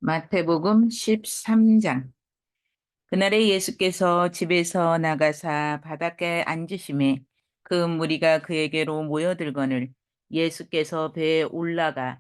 마태복음 13장. 그날에 예수께서 집에서 나가사 바닷가에 앉으심에 그 무리가 그에게로 모여들거늘 예수께서 배에 올라가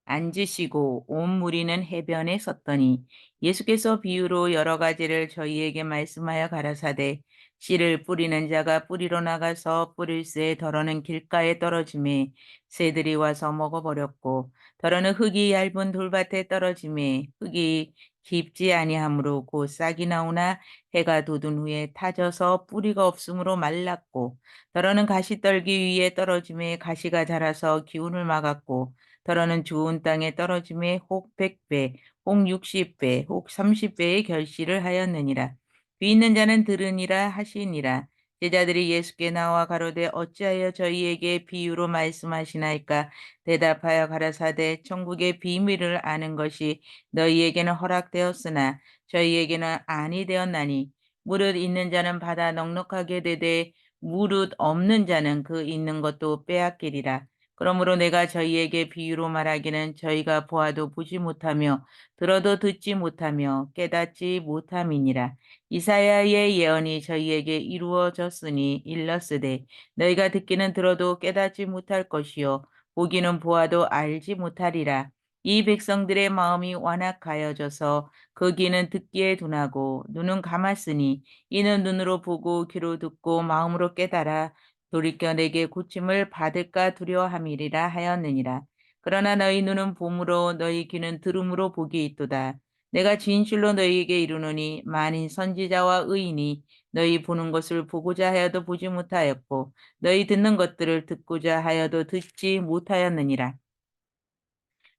앉으시고 온 무리는 해변에 섰더니 예수께서 비유로 여러 가지를 저희에게 말씀하여 가라사대 씨를 뿌리는 자가 뿌리로 나가서 뿌릴새 덜어는 길가에 떨어짐에 새들이 와서 먹어버렸고 덜어는 흙이 얇은 돌밭에 떨어짐에 흙이 깊지 아니하므로 곧 싹이 나오나 해가 돋은 후에 타져서 뿌리가 없으므로 말랐고 덜어는 가시떨기 위에 떨어짐에 가시가 자라서 기운을 막았고 더러는 좋은 땅에 떨어짐에 혹 100배, 혹 60배, 혹 30배의 결실을 하였느니라. 귀 있는 자는 들으니라 하시니라. 제자들이 예수께 나와 가로되 어찌하여 저희에게 비유로 말씀하시나이까. 대답하여 가라사대 천국의 비밀을 아는 것이 너희에게는 허락되었으나 저희에게는 아니 되었나니 무릇 있는 자는 받아 넉넉하게 되되 무릇 없는 자는 그 있는 것도 빼앗기리라. 그러므로 내가 저희에게 비유로 말하기는 저희가 보아도 보지 못하며 들어도 듣지 못하며 깨닫지 못함이니라. 이사야의 예언이 저희에게 이루어졌으니 일렀으되 너희가 듣기는 들어도 깨닫지 못할 것이요 보기는 보아도 알지 못하리라. 이 백성들의 마음이 완악하여져서 그 귀는 듣기에 둔하고 눈은 감았으니 이는 눈으로 보고 귀로 듣고 마음으로 깨달아 돌이켜 내게 고침을 받을까 두려워함이리라 하였느니라. 그러나 너희 눈은 봄으로 너희 귀는 들음으로 복이 있도다. 내가 진실로 너희에게 이르노니 만인 선지자와 의인이 너희 보는 것을 보고자 하여도 보지 못하였고 너희 듣는 것들을 듣고자 하여도 듣지 못하였느니라.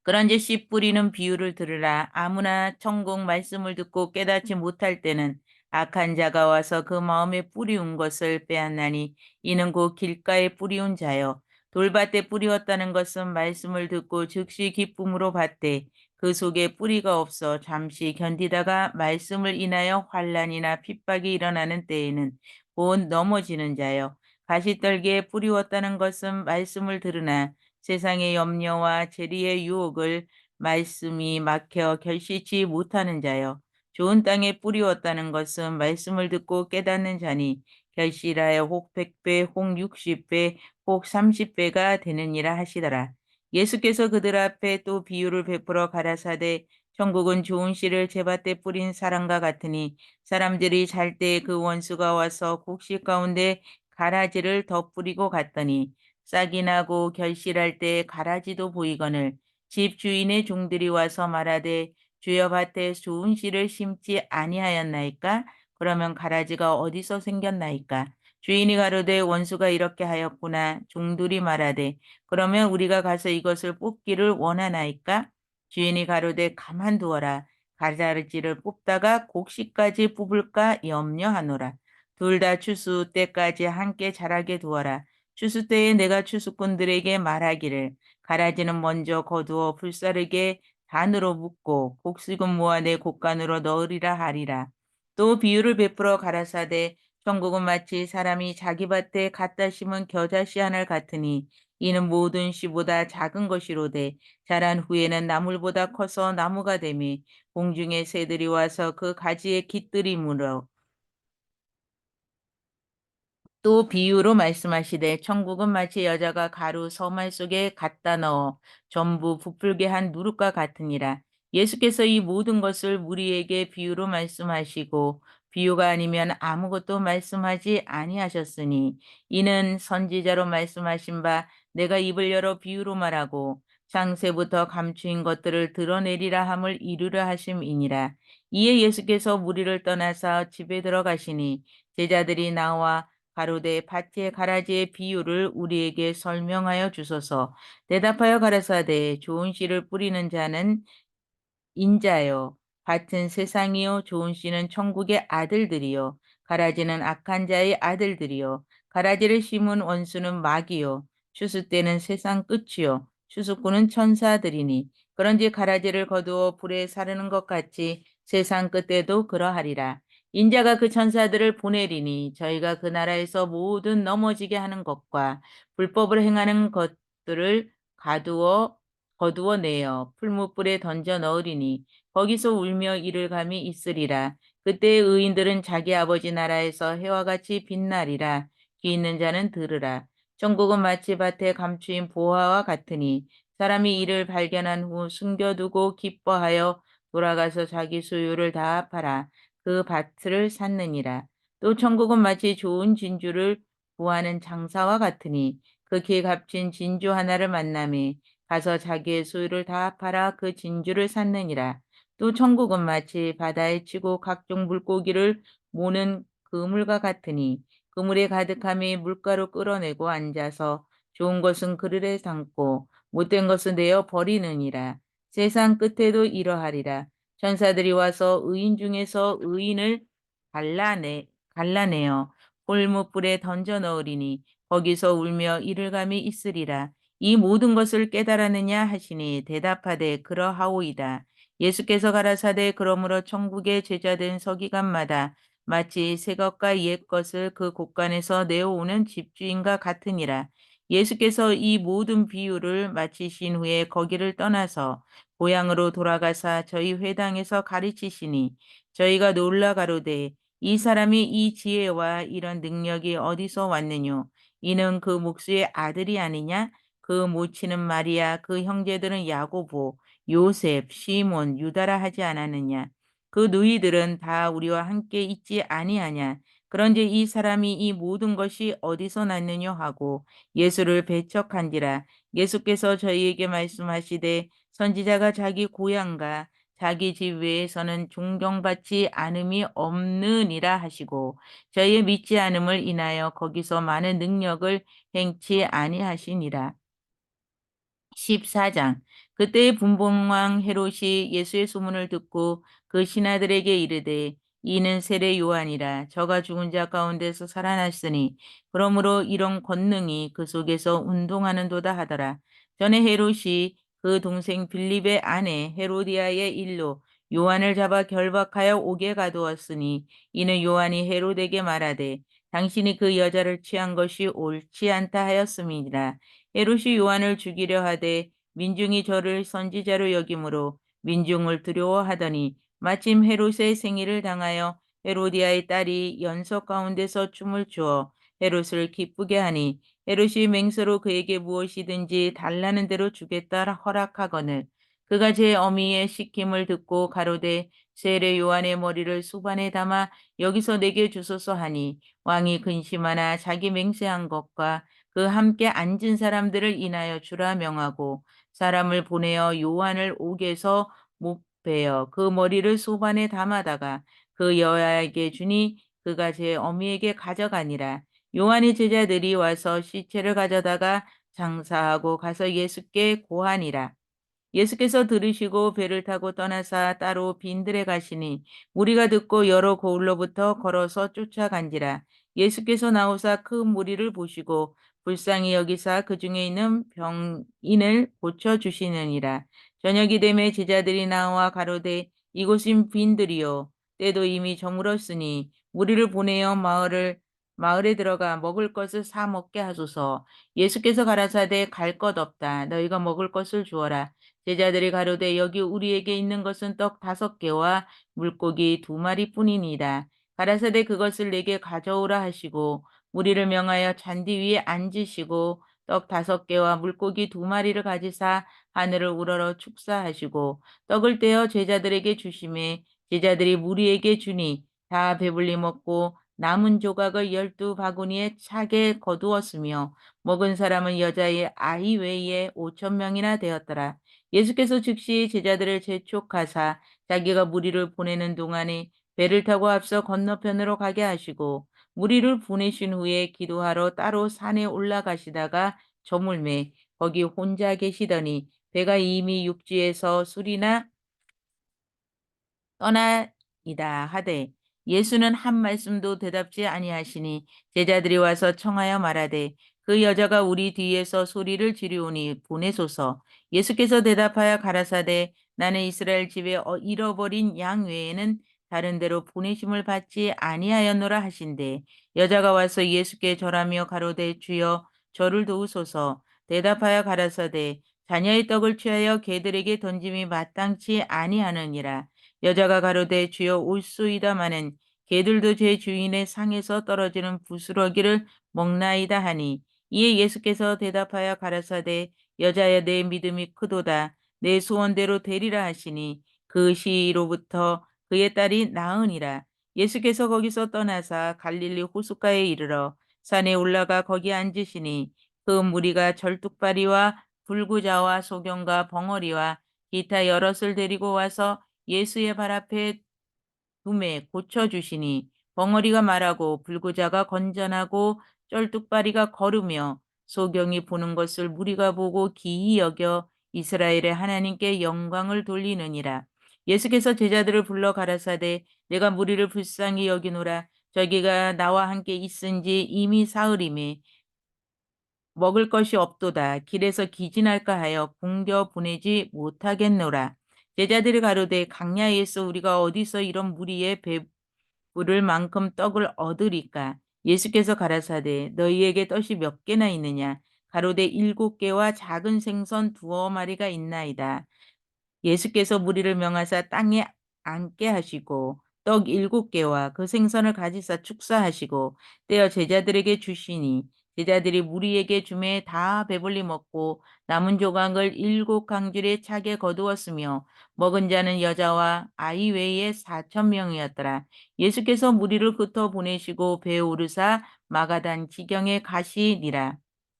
그런즉 씨 뿌리는 비유를 들으라. 아무나 천국 말씀을 듣고 깨닫지 못할 때는 악한 자가 와서 그 마음에 뿌리운 것을 빼앗나니 이는 곧 길가에 뿌리운 자요. 돌밭에 뿌리웠다는 것은 말씀을 듣고 즉시 기쁨으로 받되 그 속에 뿌리가 없어 잠시 견디다가 말씀을 인하여 환난이나 핍박이 일어나는 때에는 곧 넘어지는 자요. 가시떨기에 뿌리웠다는 것은 말씀을 들으나 세상의 염려와 재리의 유혹을 말씀이 막혀 결실치 못하는 자여. 좋은 땅에 뿌리웠다는 것은 말씀을 듣고 깨닫는 자니 결실하여 혹 100배, 혹 60배, 혹 30배가 되느니라 하시더라. 예수께서 그들 앞에 또 비유를 베풀어 가라사대 천국은 좋은 씨를 제밭에 뿌린 사람과 같으니 사람들이 잘 때 그 원수가 와서 곡식 가운데 가라지를 더 뿌리고 갔더니 싹이 나고 결실할 때 가라지도 보이거늘 집 주인의 종들이 와서 말하되 주여 밭에 좋은 씨를 심지 아니하였나이까? 그러면 가라지가 어디서 생겼나이까? 주인이 가로되 원수가 이렇게 하였구나. 종들이 말하되 그러면 우리가 가서 이것을 뽑기를 원하나이까? 주인이 가로되 가만두어라. 가라지를 뽑다가 곡식까지 뽑을까 염려하노라. 둘 다 추수 때까지 함께 자라게 두어라. 추수 때에 내가 추수꾼들에게 말하기를 가라지는 먼저 거두어 불사르게 단으로 묶고 곡식은 모아 내 곡간으로 넣으리라 하리라. 또 비유를 베풀어 가라사대 천국은 마치 사람이 자기 밭에 갖다 심은 겨자씨 하나 같으니 이는 모든 씨보다 작은 것이로되 자란 후에는 나물보다 커서 나무가 되며 공중의 새들이 와서 그 가지에 깃들이 물어 또 비유로 말씀하시되 천국은 마치 여자가 가루 서말 속에 갖다 넣어 전부 부풀게 한 누룩과 같으니라. 예수께서 이 모든 것을 우리에게 비유로 말씀하시고 비유가 아니면 아무것도 말씀하지 아니하셨으니 이는 선지자로 말씀하신 바 내가 입을 열어 비유로 말하고 창세부터 감추인 것들을 드러내리라 함을 이루려 하심이니라. 이에 예수께서 무리를 떠나서 집에 들어가시니 제자들이 나와 가로되 밭의 가라지의 비유를 우리에게 설명하여 주소서. 대답하여 가라사대 좋은 씨를 뿌리는 자는 인자요 밭은 세상이요 좋은 씨는 천국의 아들들이요 가라지는 악한 자의 아들들이요 가라지를 심은 원수는 마귀요 추수 때는 세상 끝이요 추수꾼은 천사들이니 그런지 가라지를 거두어 불에 사르는 것 같이 세상 끝에도 그러하리라. 인자가 그 천사들을 보내리니 저희가 그 나라에서 모든 넘어지게 하는 것과 불법을 행하는 것들을 가두어 거두어 내어 풀무불에 던져 넣으리니 거기서 울며 이를 감이 있으리라. 그때 의인들은 자기 아버지 나라에서 해와 같이 빛나리라. 귀 있는 자는 들으라. 천국은 마치 밭에 감추인 보화와 같으니 사람이 이를 발견한 후 숨겨두고 기뻐하여 돌아가서 자기 소유를 다 팔아 그 밭을 샀느니라. 또 천국은 마치 좋은 진주를 구하는 장사와 같으니 극히 값진 진주 하나를 만남에 가서 자기의 소유를 다 팔아 그 진주를 샀느니라. 또 천국은 마치 바다에 치고 각종 물고기를 모는 그물과 같으니 그물에 가득함이 물가로 끌어내고 앉아서 좋은 것은 그릇에 담고 못된 것은 내어 버리느니라. 세상 끝에도 이러하리라. 천사들이 와서 의인 중에서 의인을 갈라내어 골무불에 던져 넣으리니 거기서 울며 이를 감이 있으리라. 이 모든 것을 깨달았느냐 하시니 대답하되 그러하오이다. 예수께서 가라사대 그러므로 천국의 제자된 서기관마다 마치 새 것과 옛 것을 그 곳간에서 내어오는 집주인과 같으니라. 예수께서 이 모든 비유를 마치신 후에 거기를 떠나서 고향으로 돌아가사 저희 회당에서 가르치시니 저희가 놀라 가로되 이 사람이 이 지혜와 이런 능력이 어디서 왔느뇨? 이는 그 목수의 아들이 아니냐? 그 모치는 마리아, 그 형제들은 야고보, 요셉, 시몬, 유다라 하지 않았느냐? 그 누이들은 다 우리와 함께 있지 아니하냐? 그런지 이 사람이 이 모든 것이 어디서 났느냐 하고 예수를 배척한지라. 예수께서 저희에게 말씀하시되 선지자가 자기 고향과 자기 집 외에서는 존경받지 않음이 없느니라 하시고 저희의 믿지 않음을 인하여 거기서 많은 능력을 행치 아니하시니라. 14장. 그때의 분봉왕 헤롯이 예수의 소문을 듣고 그 신하들에게 이르되 이는 세례 요한이라 저가 죽은 자 가운데서 살아났으니 그러므로 이런 권능이 그 속에서 운동하는도다 하더라. 전에 헤롯이 그 동생 빌립의 아내 헤로디아의 일로 요한을 잡아 결박하여 옥에 가두었으니 이는 요한이 헤롯에게 말하되 당신이 그 여자를 취한 것이 옳지 않다 하였음이니라. 헤롯이 요한을 죽이려 하되 민중이 저를 선지자로 여김으로 민중을 두려워하더니 마침 헤롯의 생일을 당하여 헤로디아의 딸이 연석 가운데서 춤을 추어 헤롯을 기쁘게 하니 헤롯이 맹세로 그에게 무엇이든지 달라는 대로 주겠다 허락하거늘 그가 제 어미의 시킴을 듣고 가로되 세례 요한의 머리를 수반에 담아 여기서 내게 주소서 하니 왕이 근심하나 자기 맹세한 것과 그 함께 앉은 사람들을 인하여 주라 명하고 사람을 보내어 요한을 옥에서 못 베어 그 머리를 소반에 담아다가 그 여아에게 주니 그가 제 어미에게 가져가니라. 요한의 제자들이 와서 시체를 가져다가 장사하고 가서 예수께 고하니라. 예수께서 들으시고 배를 타고 떠나사 따로 빈들에 가시니 무리가 듣고 여러 고을로부터 걸어서 쫓아간지라. 예수께서 나오사 큰 무리를 보시고 불쌍히 여기사 그 중에 있는 병인을 고쳐 주시느니라. 저녁이 되매 제자들이 나와 가로되 이곳은 빈들이요 때도 이미 저물었으니 무리를 보내어 마을에 들어가 먹을 것을 사 먹게 하소서. 예수께서 가라사대 갈 것 없다. 너희가 먹을 것을 주어라. 제자들이 가로되 여기 우리에게 있는 것은 떡 5개와 물고기 2마리뿐이니라. 가라사대 그것을 내게 가져오라 하시고 무리를 명하여 잔디 위에 앉으시고 떡 5개와 물고기 2마리를 가지사 하늘을 우러러 축사하시고 떡을 떼어 제자들에게 주심에 제자들이 무리에게 주니 다 배불리 먹고 남은 조각을 12바구니에 차게 거두었으며 먹은 사람은 여자의 아이 외에 5,000명이나 되었더라. 예수께서 즉시 제자들을 재촉하사 자기가 무리를 보내는 동안에 배를 타고 앞서 건너편으로 가게 하시고 무리를 보내신 후에 기도하러 따로 산에 올라가시다가 저물매 거기 혼자 계시더니 배가 이미 육지에서 술이나 떠나이다 하되 예수는 한 말씀도 대답지 아니하시니 제자들이 와서 청하여 말하되 그 여자가 우리 뒤에서 소리를 지르오니 보내소서. 예수께서 대답하여 가라사대 나는 이스라엘 집에 잃어버린 양 외에는 다른 데로 보내심을 받지 아니하였노라 하신대 여자가 와서 예수께 절하며 가로되 주여 저를 도우소서. 대답하여 가라사대 자녀의 떡을 취하여 개들에게 던짐이 마땅치 아니하느니라. 여자가 가로되 주여 올소이다마는 개들도 제 주인의 상에서 떨어지는 부스러기를 먹나이다 하니, 이에 예수께서 대답하여 가라사대 여자여 내 믿음이 크도다. 내 소원대로 되리라 하시니 그 시로부터 그의 딸이 나으니라. 예수께서 거기서 떠나사 갈릴리 호숫가에 이르러 산에 올라가 거기 앉으시니, 그 무리가 절뚝발이와 불구자와 소경과 벙어리와 기타 여럿을 데리고 와서 예수의 발 앞에 두매 고쳐주시니, 벙어리가 말하고 불구자가 건전하고 쩔뚝발이가 걸으며 소경이 보는 것을 무리가 보고 기이 여겨 이스라엘의 하나님께 영광을 돌리느니라. 예수께서 제자들을 불러 가라사대 내가 무리를 불쌍히 여기노라. 저기가 나와 함께 있은지 이미 사흘이매 먹을 것이 없도다. 길에서 기진할까 하여 굶겨 보내지 못하겠노라. 제자들이 가로되 강야에서 우리가 어디서 이런 무리의 배부를 만큼 떡을 얻으리까? 예수께서 가라사대 너희에게 떡이 몇 개나 있느냐? 가로되 7개와 작은 생선 2마리가 있나이다. 예수께서 무리를 명하사 땅에 앉게 하시고 떡 7개와 그 생선을 가지사 축사하시고 떼어 제자들에게 주시니, 제자들이 무리에게 주매 다 배불리 먹고 남은 조각을 7강줄에 차게 거두었으며 먹은 자는 여자와 아이 외에 4,000명이었더라. 예수께서 무리를 흩어 보내시고 배에 오르사 마가단 지경에 가시니라.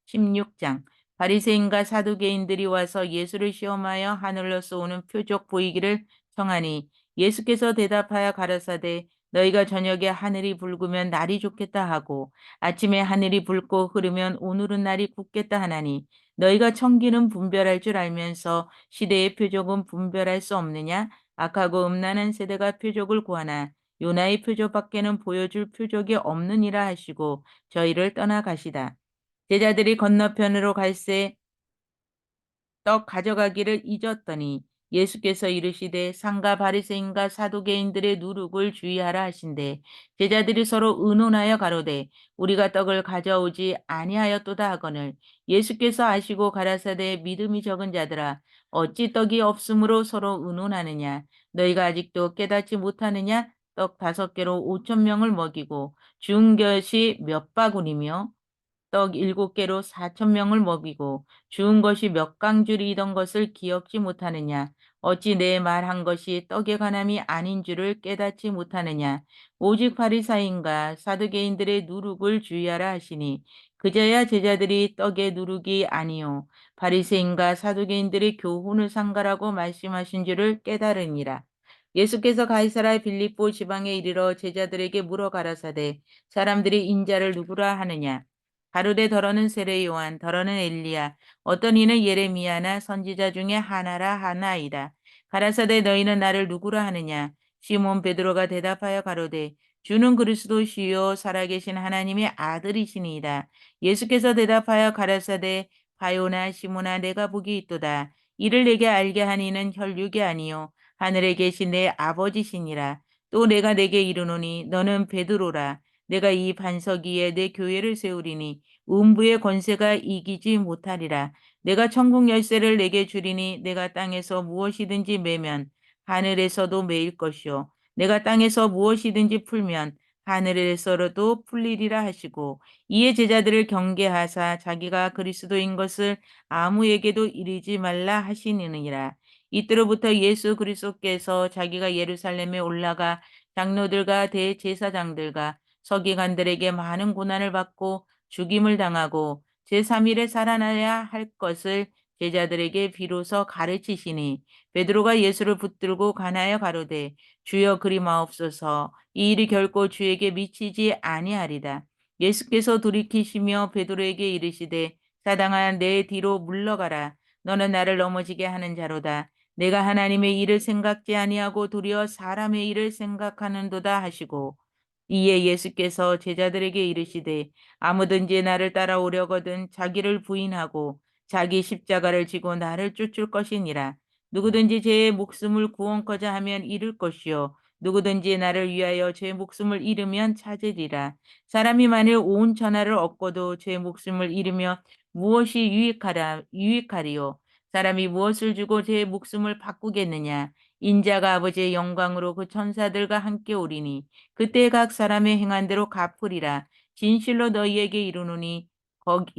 16장. 바리새인과 사두개인들이 와서 예수를 시험하여 하늘로서 오는 표적 보이기를 청하니, 예수께서 대답하여 가라사대 너희가 저녁에 하늘이 붉으면 날이 좋겠다 하고 아침에 하늘이 붉고 흐르면 오늘은 날이 굳겠다 하나니, 너희가 청기는 분별할 줄 알면서 시대의 표적은 분별할 수 없느냐? 악하고 음란한 세대가 표적을 구하나 요나의 표적밖에는 보여줄 표적이 없느니라 하시고 저희를 떠나가시다. 제자들이 건너편으로 갈새 떡 가져가기를 잊었더니 예수께서 이르시되 상가 바리새인과 사두개인들의 누룩을 주의하라 하신대, 제자들이 서로 의논하여 가로되 우리가 떡을 가져오지 아니하였도다 하거늘, 예수께서 아시고 가라사대 믿음이 적은 자들아 어찌 떡이 없으므로 서로 의논하느냐? 너희가 아직도 깨닫지 못하느냐? 떡 5개로 5,000명을 먹이고 주운 것이 몇 바구니며 떡 7개로 4,000명을 먹이고 주운 것이 몇 강줄이던 것을 기억지 못하느냐? 어찌 내 말한 것이 떡에 관함이 아닌 줄을 깨닫지 못하느냐? 오직 바리사인과 사두개인들의 누룩을 주의하라 하시니, 그저야 제자들이 떡의 누룩이 아니요 바리새인과 사두개인들의 교훈을 상가라고 말씀하신 줄을 깨달으니라. 예수께서 가이사라 빌립보 지방에 이르러 제자들에게 물어 가라사대 사람들이 인자를 누구라 하느냐? 가룟에 더러는 세례 요한, 더러는 엘리야, 어떤 이는 예레미야나 선지자 중에 하나라 하나이다. 가라사대 너희는 나를 누구라 하느냐? 시몬 베드로가 대답하여 가로되 주는 그리스도시요 살아계신 하나님의 아들이시니이다. 예수께서 대답하여 가라사대 바요나 시몬아 내가 복이 있도다. 이를 내게 알게 하니는 혈육이 아니요 하늘에 계신 내 아버지시니라. 또 내가 내게 이르노니 너는 베드로라. 내가 이 반석 위에 내 교회를 세우리니 음부의 권세가 이기지 못하리라. 내가 천국 열쇠를 내게 주리니 내가 땅에서 무엇이든지 매면 하늘에서도 매일 것이요 내가 땅에서 무엇이든지 풀면 하늘에서도 풀리리라 하시고, 이에 제자들을 경계하사 자기가 그리스도인 것을 아무에게도 이르지 말라 하시느니라. 이때로부터 예수 그리스도께서 자기가 예루살렘에 올라가 장로들과 대제사장들과 서기관들에게 많은 고난을 받고 죽임을 당하고 제3일에 살아나야 할 것을 제자들에게 비로소 가르치시니, 베드로가 예수를 붙들고 간하여 가로되 주여 그리 마옵소서, 이 일이 결코 주에게 미치지 아니하리다. 예수께서 돌이키시며 베드로에게 이르시되 사당아 내 뒤로 물러가라. 너는 나를 넘어지게 하는 자로다. 내가 하나님의 일을 생각지 아니하고 도리어 사람의 일을 생각하는도다 하시고, 이에 예수께서 제자들에게 이르시되 아무든지 나를 따라오려거든 자기를 부인하고 자기 십자가를 지고 나를 쫓을 것이니라. 누구든지 제 목숨을 구원코자 하면 잃을 것이요 누구든지 나를 위하여 제 목숨을 잃으면 찾으리라. 사람이 만일 온 천하를 얻고도 제 목숨을 잃으면 무엇이 유익하리요? 사람이 무엇을 주고 제 목숨을 바꾸겠느냐? 인자가 아버지의 영광으로 그 천사들과 함께 오리니 그때 각 사람의 행한 대로 갚으리라. 진실로 너희에게 이르노니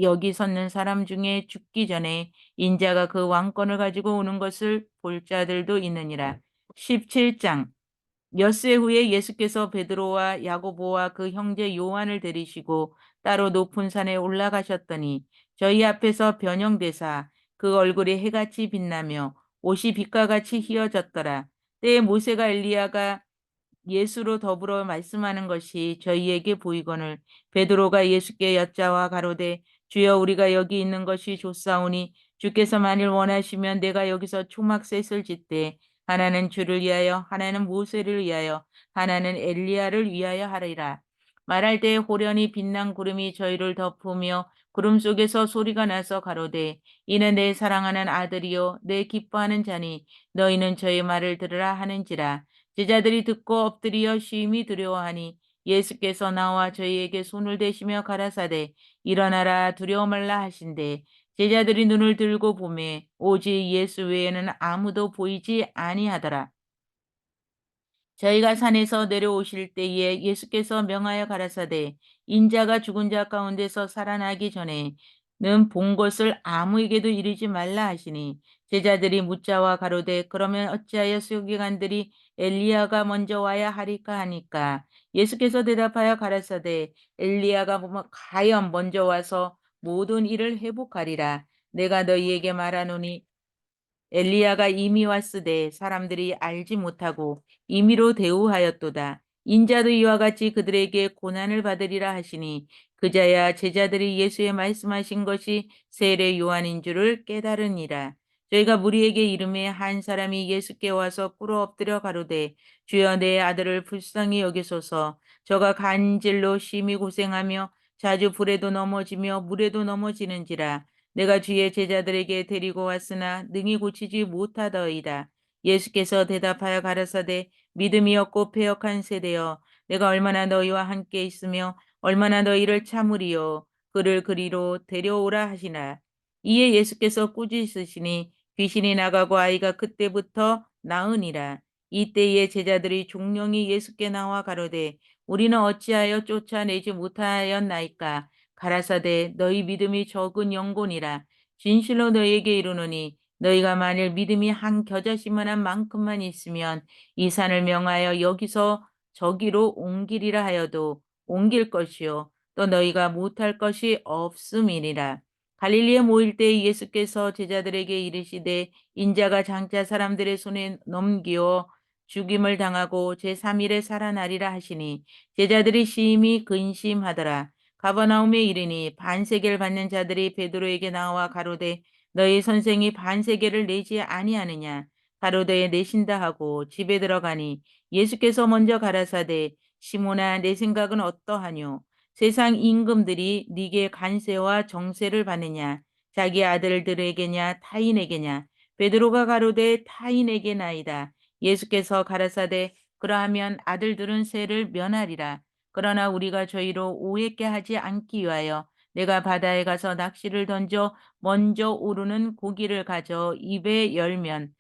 여기 섰는 사람 중에 죽기 전에 인자가 그 왕권을 가지고 오는 것을 볼 자들도 있느니라. 17장. 엿새 후에 예수께서 베드로와 야고보와 그 형제 요한을 데리시고 따로 높은 산에 올라가셨더니 저희 앞에서 변형되사 그 얼굴이 해같이 빛나며 옷이 빛과 같이 휘어졌더라. 때에 모세가 엘리야가 예수로 더불어 말씀하는 것이 저희에게 보이거늘 베드로가 예수께 여짜와 가로되 주여 우리가 여기 있는 것이 좋사오니 주께서 만일 원하시면 내가 여기서 초막셋을 짓되 하나는 주를 위하여 하나는 모세를 위하여 하나는 엘리야를 위하여 하리라. 말할 때 호련히 빛난 구름이 저희를 덮으며 구름 속에서 소리가 나서 가로되 이는 내 사랑하는 아들이요 내 기뻐하는 자니 너희는 저의 말을 들으라 하는지라. 제자들이 듣고 엎드려 심히 두려워하니 예수께서 나와 저희에게 손을 대시며 가라사대 일어나라 두려워 말라 하신대 제자들이 눈을 들고 보매 오직 예수 외에는 아무도 보이지 아니하더라. 저희가 산에서 내려오실 때에 예수께서 명하여 가라사대 인자가 죽은 자 가운데서 살아나기 전에는 본 것을 아무에게도 이르지 말라 하시니 제자들이 묻자와 가로되 그러면 어찌하여 서기관들이 엘리야가 먼저 와야 하리까 하니까 예수께서 대답하여 가라사대 엘리야가 과연 먼저 와서 모든 일을 회복하리라. 내가 너희에게 말하노니 엘리야가 이미 왔으되 사람들이 알지 못하고 임의로 대우하였도다. 인자도 이와 같이 그들에게 고난을 받으리라 하시니 그자야 제자들이 예수의 말씀하신 것이 세례 요한인 줄을 깨달으니라. 저희가 무리에게 이름에 한 사람이 예수께 와서 꿇어 엎드려 가로되 주여 내 아들을 불쌍히 여기소서. 저가 간질로 심히 고생하며 자주 불에도 넘어지며 물에도 넘어지는지라. 내가 주의 제자들에게 데리고 왔으나 능히 고치지 못하더이다. 예수께서 대답하여 가라사대 믿음이 없고 패역한 세대여 내가 얼마나 너희와 함께 있으며 얼마나 너희를 참으리요 그를 그리로 데려오라 하시나. 이에 예수께서 꾸짖으시니 귀신이 나가고 아이가 그때부터 나으니라. 이때에 제자들이 종령이 예수께 나와 가로되 우리는 어찌하여 쫓아내지 못하였나이까. 가라사대 너희 믿음이 적은 영혼이라. 진실로 너희에게 이르노니 너희가 만일 믿음이 한 겨자씨만한 만큼만 있으면 이 산을 명하여 여기서 저기로 옮기리라 하여도 옮길 것이요 또 너희가 못할 것이 없음이니라. 갈릴리에 모일 때 예수께서 제자들에게 이르시되 인자가 장차 사람들의 손에 넘기어 죽임을 당하고 제3일에 살아나리라 하시니 제자들이 심히 근심하더라. 가버나움에 이르니 반세계를 받는 자들이 베드로에게 나와 가로되 너희 선생이 반세계를 내지 아니하느냐. 가로되 내신다 하고 집에 들어가니 예수께서 먼저 가라사대 시몬아 내 생각은 어떠하뇨. 세상 임금들이 네게 관세와 정세를 받느냐. 자기 아들들에게냐 타인에게냐. 베드로가 가로되 타인에게나이다. 예수께서 가라사대 그러하면 아들들은 세를 면하리라. 그러나 우리가 저희로 오해케 하지 않기 위하여 내가 바다에 가서 낚시를 던져 먼저 오르는 고기를 가져 입에 열면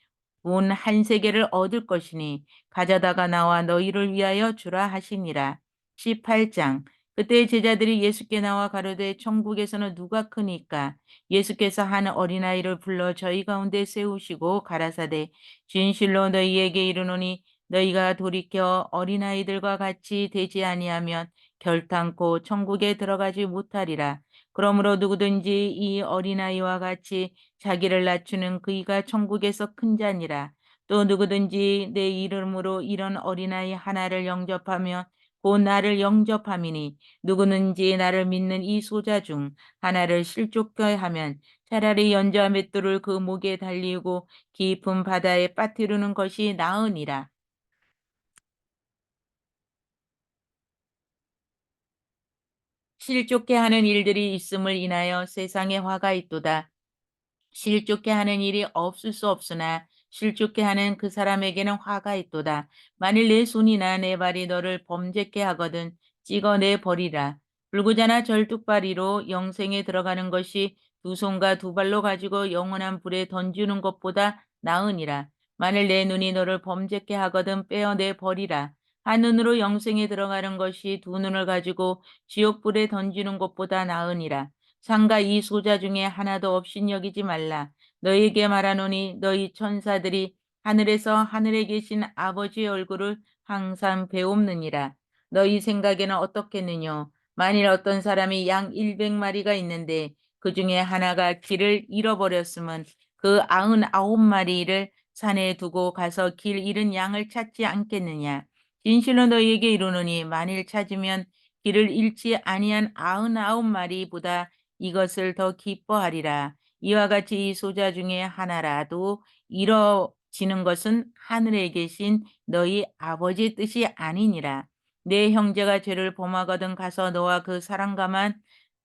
돈 한 세계를 얻을 것이니 가져다가 나와 너희를 위하여 주라 하시니라. 18장. 그때 제자들이 예수께 나와 가로되 천국에서는 누가 크니까 예수께서 한 어린아이를 불러 저희 가운데 세우시고 가라사대 진실로 너희에게 이르노니 너희가 돌이켜 어린아이들과 같이 되지 아니하면 결탄코 천국에 들어가지 못하리라. 그러므로 누구든지 이 어린아이와 같이 자기를 낮추는 그이가 천국에서 큰 자니라. 또 누구든지 내 이름으로 이런 어린아이 하나를 영접하면 곧 나를 영접함이니 누구든지 나를 믿는 이 소자 중 하나를 실족케 하면 차라리 연자 맷돌을 그 목에 달리고 깊은 바다에 빠뜨리는 것이 나으니라. 실족케 하는 일들이 있음을 인하여 세상에 화가 있도다. 실족케 하는 일이 없을 수 없으나 실족케 하는 그 사람에게는 화가 있도다. 만일 내 손이나 내 발이 너를 범죄케 하거든 찍어내 버리라. 불구자나 절뚝발이로 영생에 들어가는 것이 두 손과 두 발로 가지고 영원한 불에 던지는 것보다 나으니라. 만일 내 눈이 너를 범죄케 하거든 빼어내 버리라. 한 눈으로 영생에 들어가는 것이 두 눈을 가지고 지옥불에 던지는 것보다 나으니라. 상가 이 소자 중에 하나도 없인 여기지 말라. 너희에게 말하노니 너희 천사들이 하늘에서 하늘에 계신 아버지의 얼굴을 항상 배옵느니라. 너희 생각에는 어떻겠느냐? 만일 어떤 사람이 양 100마리가 있는데 그 중에 하나가 길을 잃어버렸으면 그 99마리를 산에 두고 가서 길 잃은 양을 찾지 않겠느냐? 진실로 너희에게 이르노니 만일 찾으면 길을 잃지 아니한 99마리보다 이것을 더 기뻐하리라. 이와 같이 이 소자 중에 하나라도 이뤄지는 것은 하늘에 계신 너희 아버지 뜻이 아니니라. 내 형제가 죄를 범하거든 가서 너와 그 사랑과만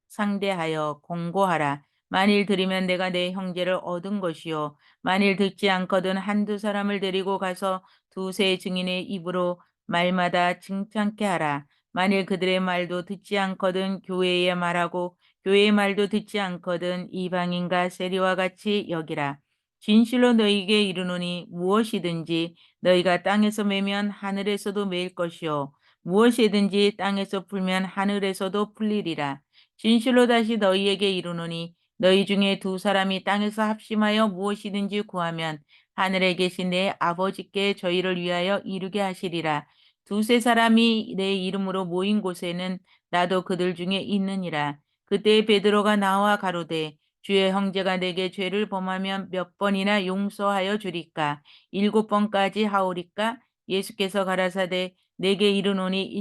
상대하여 공고하라. 만일 들으면 내가 내 형제를 얻은 것이요. 만일 듣지 않거든 한두 사람을 데리고 가서 두세 증인의 입으로 말마다 칭찬케 하라. 만일 그들의 말도 듣지 않거든 교회의 말하고 교회의 말도 듣지 않거든 이방인과 세리와 같이 여기라. 진실로 너희에게 이르노니 무엇이든지 너희가 땅에서 매면 하늘에서도 매일 것이요 무엇이든지 땅에서 풀면 하늘에서도 풀리리라. 진실로 다시 너희에게 이르노니 너희 중에 두 사람이 땅에서 합심하여 무엇이든지 구하면 하늘에 계신 내 아버지께 저희를 위하여 이루게 하시리라. 두세 사람이 내 이름으로 모인 곳에는 나도 그들 중에 있느니라. 그때 베드로가 나와 가로되 주의 형제가 내게 죄를 범하면 몇 번이나 용서하여 주리까? 7번까지 하오리까? 예수께서 가라사대 내게 이르노니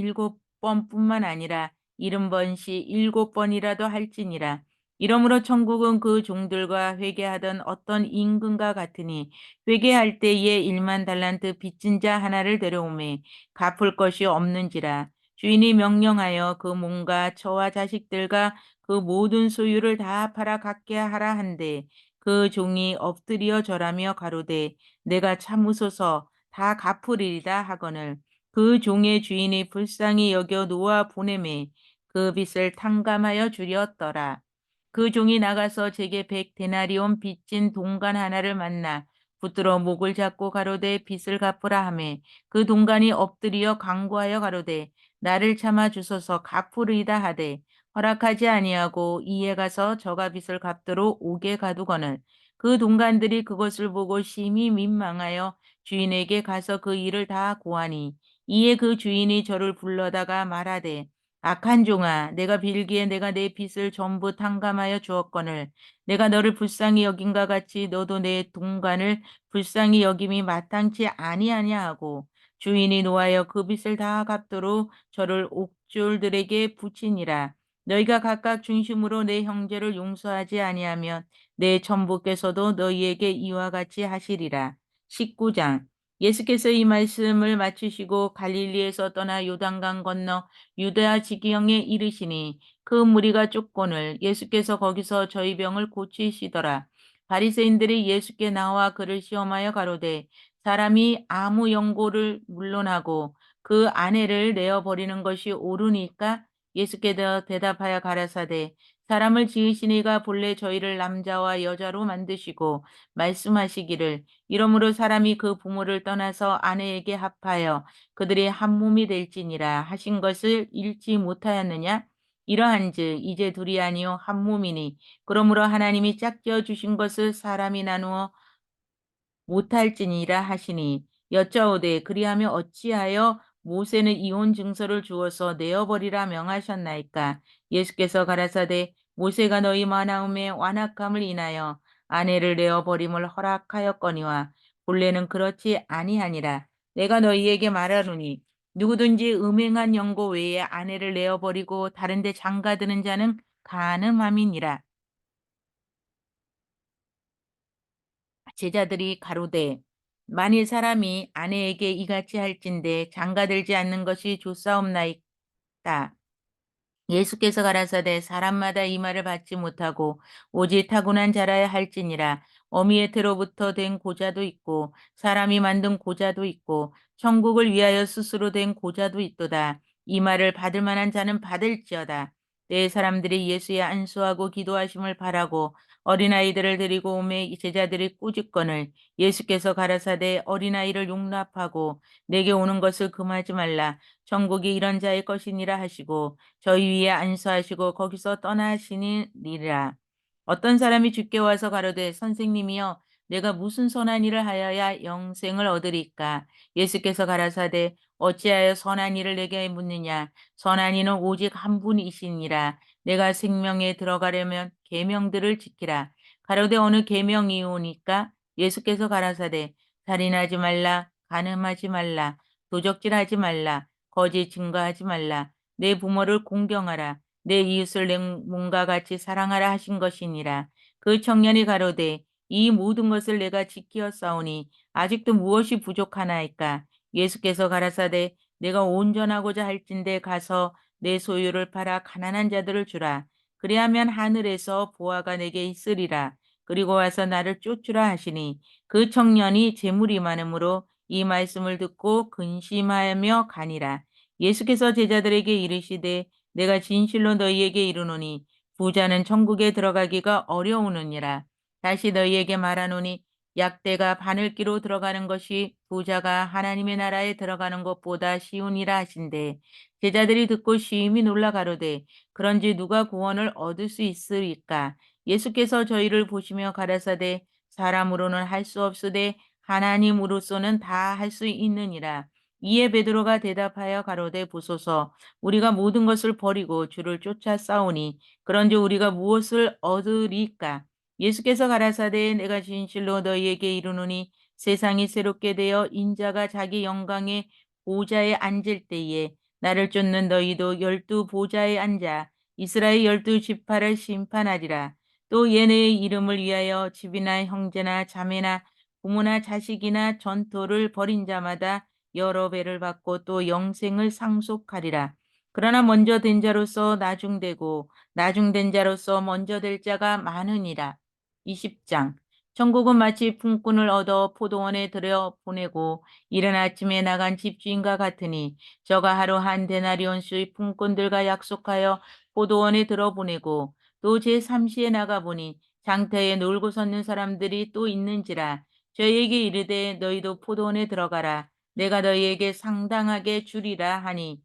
7번뿐만 아니라 70번씩 7번이라도 할지니라. 이러므로 천국은 그 종들과 회개하던 어떤 임금과 같으니 회개할 때에 1만 달란트 빚진 자 하나를 데려오매 갚을 것이 없는지라. 주인이 명령하여 그 몸과 처와 자식들과 그 모든 소유를 다 팔아 갖게 하라 한데 그 종이 엎드려 절하며 가로되 내가 참으소서 다 갚으리이다 하거늘 그 종의 주인이 불쌍히 여겨 놓아 보내매 그 빚을 탕감하여 주렸더라. 그 종이 나가서 제게 100데나리온 빚진 동간 하나를 만나 붙들어 목을 잡고 가로되 빚을 갚으라 하매 그 동간이 엎드려 간구하여 가로되 나를 참아 주소서 갚으리이다 하되 허락하지 아니하고 이에 가서 저가 빚을 갚도록 옥에 가두거늘 그 동간들이 그것을 보고 심히 민망하여 주인에게 가서 그 일을 다 고하니 이에 그 주인이 저를 불러다가 말하되 악한 종아 내가 빌기에 내가 내 빚을 전부 탕감하여 주었거늘 내가 너를 불쌍히 여긴과 같이 너도 내 동간을 불쌍히 여김이 마땅치 아니하냐 하고 주인이 노하여 그 빚을 다 갚도록 저를 옥졸들에게 붙이니라. 너희가 각각 중심으로 내 형제를 용서하지 아니하면 내 천부께서도 너희에게 이와 같이 하시리라. 19장 예수께서 이 말씀을 마치시고 갈릴리에서 떠나 요단강 건너 유대아 지기형에 이르시니 그 무리가 쫓거늘 예수께서 거기서 저희 병을 고치시더라. 바리새인들이 예수께 나와 그를 시험하여 가로되 사람이 아무 연고를 물론하고 그 아내를 내어 버리는 것이 옳으니까 예수께 대답하여 가라사대 사람을 지으시니가 본래 저희를 남자와 여자로 만드시고 말씀하시기를 이러므로 사람이 그 부모를 떠나서 아내에게 합하여 그들이 한 몸이 될지니라 하신 것을 읽지 못하였느냐? 이러한즉 이제 둘이 아니요 한 몸이니 그러므로 하나님이 짝지어 주신 것을 사람이 나누어 못할지니라 하시니 여짜오되 그리하며 어찌하여 모세는 이혼 증서를 주어서 내어버리라 명하셨나이까 예수께서 가라사대 모세가 너희 마나움의 완악함을 인하여 아내를 내어버림을 허락하였거니와 본래는 그렇지 아니하니라 내가 너희에게 말하노니 누구든지 음행한 연고 외에 아내를 내어버리고 다른 데 장가드는 자는 간음함이니라. 제자들이 가로되 만일 사람이 아내에게 이같이 할진대 장가들지 않는 것이 좋사옵나이다. 예수께서 가라사대 사람마다 이 말을 받지 못하고 오직 타고난 자라야 할지니라. 어미의 태로부터 된 고자도 있고 사람이 만든 고자도 있고 천국을 위하여 스스로 된 고자도 있도다. 이 말을 받을 만한 자는 받을지어다. 때 사람들이 예수의 안수하고 기도하심을 바라고 어린아이들을 데리고 오매 제자들이 꾸짖거늘 예수께서 가라사대 어린아이를 용납하고 내게 오는 것을 금하지 말라. 천국이 이런 자의 것이니라 하시고 저희 위에 안수하시고 거기서 떠나시니라. 어떤 사람이 주께 와서 가로되 선생님이여 내가 무슨 선한 일을 하여야 영생을 얻으리까? 예수께서 가라사대 어찌하여 선한 일을 내게 묻느냐? 선한 이는 오직 한 분이시니라. 내가 생명에 들어가려면 계명들을 지키라. 가로되 어느 계명이오니까? 예수께서 가라사대 살인하지 말라, 간음하지 말라, 도적질하지 말라, 거짓 증거하지 말라, 내 부모를 공경하라, 내 이웃을 내 몸과 같이 사랑하라 하신 것이니라. 그 청년이 가로되 이 모든 것을 내가 지키었사오니 아직도 무엇이 부족하나이까? 예수께서 가라사대 내가 온전하고자 할진대 가서 내 소유를 팔아 가난한 자들을 주라. 그리하면 하늘에서 보화가 내게 있으리라. 그리고 와서 나를 쫓으라 하시니 그 청년이 재물이 많으므로 이 말씀을 듣고 근심하며 가니라. 예수께서 제자들에게 이르시되 내가 진실로 너희에게 이르노니 부자는 천국에 들어가기가 어려우느니라. 다시 너희에게 말하노니 약대가 바늘기로 들어가는 것이 부자가 하나님의 나라에 들어가는 것보다 쉬우니라 하신대. 제자들이 듣고 심히 놀라 가로되 그런지 누가 구원을 얻을 수 있으리까? 예수께서 저희를 보시며 가라사대 사람으로는 할 수 없으되 하나님으로서는 다 할 수 있느니라. 이에 베드로가 대답하여 가로되 보소서 우리가 모든 것을 버리고 주를 쫓아 싸우니 그런지 우리가 무엇을 얻으리까? 예수께서 가라사대 내가 진실로 너희에게 이르노니 세상이 새롭게 되어 인자가 자기 영광의 보좌에 앉을 때에 나를 쫓는 너희도 12 보좌에 앉아 이스라엘 12 지파를 심판하리라. 또 얘네의 이름을 위하여 집이나 형제나 자매나 부모나 자식이나 전토를 벌인 자마다 여러 배를 받고 또 영생을 상속하리라. 그러나 먼저 된 자로서 나중되고 나중된 자로서 먼저 될 자가 많으니라. 20장 천국은 마치 품꾼을 얻어 포도원에 들여 보내고 이른 아침에 나간 집주인과 같으니 저가 하루 한 데나리온수의 품꾼들과 약속하여 포도원에 들어보내고 또 제3시에 나가보니 장터에 놀고 섰는 사람들이 또 있는지라 저희에게 이르되 너희도 포도원에 들어가라 내가 너희에게 상당하게 주리라 하니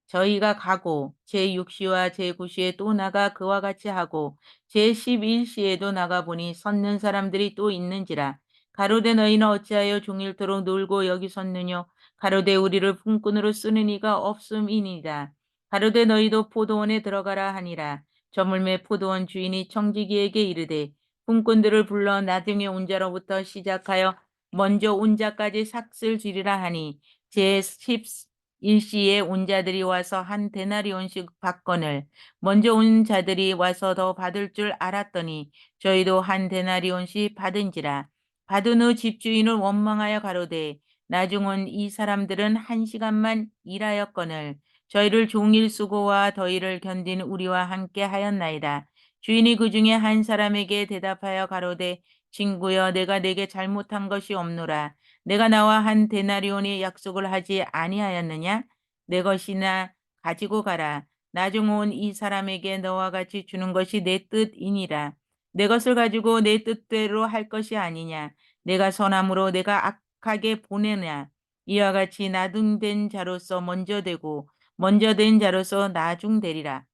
저희가 가고 제6시와 제9시에 또 나가 그와 같이 하고 제11시에도 나가보니 섰는 사람들이 또 있는지라. 가로되 너희는 어찌하여 종일토록 놀고 여기 섰느뇨. 가로되 우리를 품꾼으로 쓰는 이가 없음이니이다. 가로되 너희도 포도원에 들어가라 하니라. 저물매 포도원 주인이 청지기에게 이르되 품꾼들을 불러 나중에 온 자로부터 시작하여 먼저 온 자까지 삭슬 주리라 하니 제10 일시에 온 자들이 와서 한 데나리온씩 받거늘 먼저 온 자들이 와서 더 받을 줄 알았더니 저희도 한 데나리온씩 받은지라. 받은 후 집주인을 원망하여 가로되 나중 온 이 사람들은 1시간만 일하였거늘 저희를 종일 수고와 더위를 견딘 우리와 함께 하였나이다. 주인이 그 중에 한 사람에게 대답하여 가로되 친구여 내가 내게 잘못한 것이 없노라. 내가 나와 한 데나리온의 약속을 하지 아니하였느냐? 내 것이나 가지고 가라. 나중 온 이 사람에게 너와 같이 주는 것이 내 뜻이니라. 내 것을 가지고 내 뜻대로 할 것이 아니냐? 내가 선함으로 내가 악하게 보내냐? 이와 같이 나중된 자로서 먼저 되고 먼저 된 자로서 나중되리라.